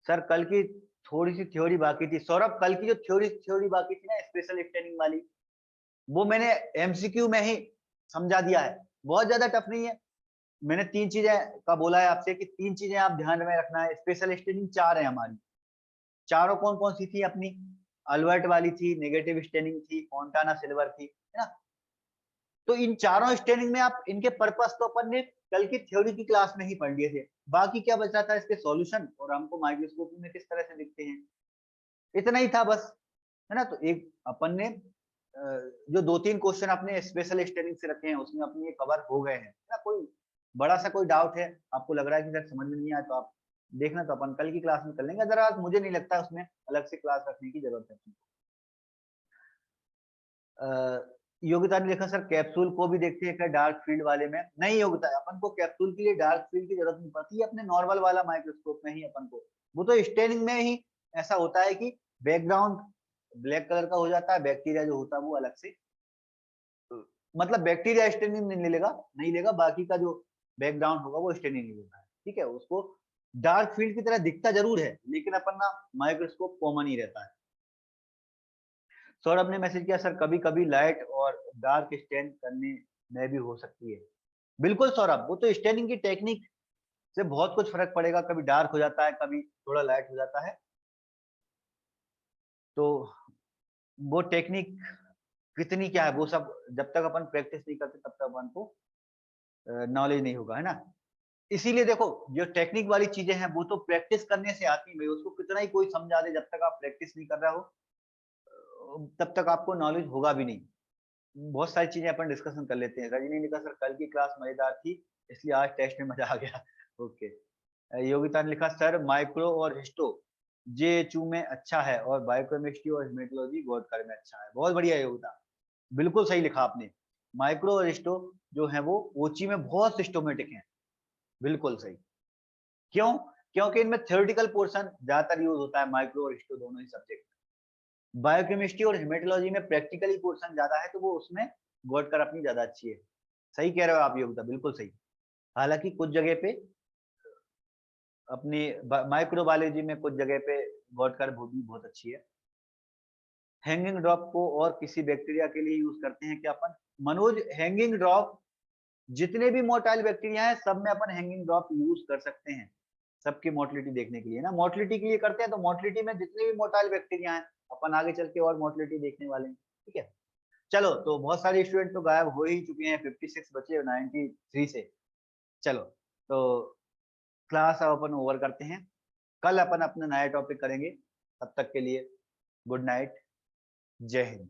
सर कल की थोड़ी सी थ्योरी बाकी थी। सौरभ, कल की जो थ्योरी बाकी थी ना स्पेशल स्टैंडिंग वाली, वो मैंने एमसीक्यू में ही समझा दिया है, बहुत ज्यादा टफ नहीं है। मैंने 3 चीजें का बोला है आपसे कि 3 चीजें आप ध्यान में रखना है। स्पेशल स्टैंडिंग 4 है हमारी, चारों कौन कौन सी थी अपनी, अल्बर्ट वाली थी, नेगेटिव स्टैंडिंग थी, फोंटाना सिल्वर थी, है ना। तो इन चारों स्टैंडिंग में आप इनके पर्पस तो अपन ने कल की थ्योरी की क्लास में ही पढ़ लिए थे। बाकी क्या बचा था, इसके सॉल्यूशन और हमको माइक्रोस्कोप में किस तरह से दिखते हैं, इतना ही था बस, है ना। तो एक अपन ने जो 2-3 क्वेश्चन अपने स्पेशल स्टैंडिंग से रखे हैं उसमें अपने ये कवर हो गए हैं ना। कोई बड़ा सा कोई डाउट है, आपको लग रहा है कि सर समझ में नहीं आया, तो आप देखना, तो अपन कल की क्लास में कर लेंगे। जरा मुझे नहीं लगता उसमें अलग से क्लास रखने की जरूरत है। योगिता ने लिखा, सर कैप्सूल को भी देखते हैं क्या डार्क फील्ड वाले में। नहीं योगिता, अपन को कैप्सूल के लिए डार्क फील्ड की जरूरत नहीं पड़ती है, अपने नॉर्मल वाला माइक्रोस्कोप में ही अपन को, वो तो स्टेनिंग में ही ऐसा होता है कि बैकग्राउंड ब्लैक कलर का हो जाता है, बैक्टीरिया जो होता है वो अलग से, मतलब बैक्टीरिया स्टेनिंग नहीं लेगा, नहीं लेगा, बाकी का जो बैकग्राउंड होगा वो स्टेनिंग नहीं लेगा, ठीक है। उसको डार्क फील्ड की तरह दिखता जरूर है, लेकिन अपन ना माइक्रोस्कोप कॉमन ही रहता है। सौरभ ने मैसेज किया, सर कभी कभी लाइट और डार्क स्टैन करने में भी हो सकती है। बिल्कुल सौरभ, वो तो स्टैनिंग की टेक्निक से बहुत कुछ फर्क पड़ेगा, कभी डार्क हो जाता है, कभी थोड़ा लाइट हो जाता है, तो वो टेक्निक कितनी क्या है वो सब जब तक अपन प्रैक्टिस नहीं करते तब तक अपन को नॉलेज नहीं होगा, है ना। इसीलिए देखो, जो टेक्निक वाली चीजें हैं वो तो प्रैक्टिस करने से आती है, उसको कितना ही कोई समझा दे, जब तक आप प्रैक्टिस नहीं कर रहे हो तब तक आपको नॉलेज होगा भी नहीं। बहुत सारी चीजें अपन डिस्कशन कर लेते हैं। रजनी ने कहा, सर कल की क्लास मजेदार थी इसलिए आज टेस्ट में मजा आ गया। ओके। योगिता ने लिखा, सर माइक्रो और हिस्टो जेएचयू में अच्छा है और बायोकेमिस्ट्री और हेमेटोलॉजी गौडकर में अच्छा है। बहुत बढ़िया योगिता, बिल्कुल सही लिखा आपने, माइक्रो अरिस्टो जो है वो ओची में बहुत सिस्टोमेटिक हैं, बिल्कुल सही। क्यों? क्योंकि इनमें थ्योरेटिकल पोर्शन ज्यादातर यूज होता है, माइक्रो और हिस्टो दोनों ही सब्जेक्ट। बायोकेमिस्ट्री और हेमेटोलॉजी में प्रैक्टिकली पोर्शन ज्यादा है, तो वो उसमें गॉडकर अपनी ज्यादा अच्छी है। सही कह रहे हो आप योगिता, बिल्कुल सही। हालांकि कुछ जगह पे अपनी माइक्रोबायोलॉजी में कुछ जगह पे गॉडकर भी बहुत अच्छी है। हैंगिंग ड्रॉप को और किसी बैक्टीरिया के लिए यूज करते हैं क्या अपन? मनोज, हैंगिंग ड्रॉप जितने भी मोटाइल बैक्टीरिया हैं सब में अपन हैंगिंग ड्रॉप यूज कर सकते हैं, सबकी मोटिलिटी देखने के लिए ना। मोटिलिटी के लिए करते हैं, तो मोटिलिटी में जितने भी मोटाइल बैक्टीरिया हैं अपन आगे चल के और मोटिलिटी देखने वाले हैं, ठीक है। चलो, तो बहुत सारे स्टूडेंट तो गायब हो ही चुके हैं, 56 बचे 93 से। चलो, तो क्लास अब अपन ओवर करते हैं, कल अपन अपना नया टॉपिक करेंगे। तब तक के लिए गुड नाइट, जय हिंद।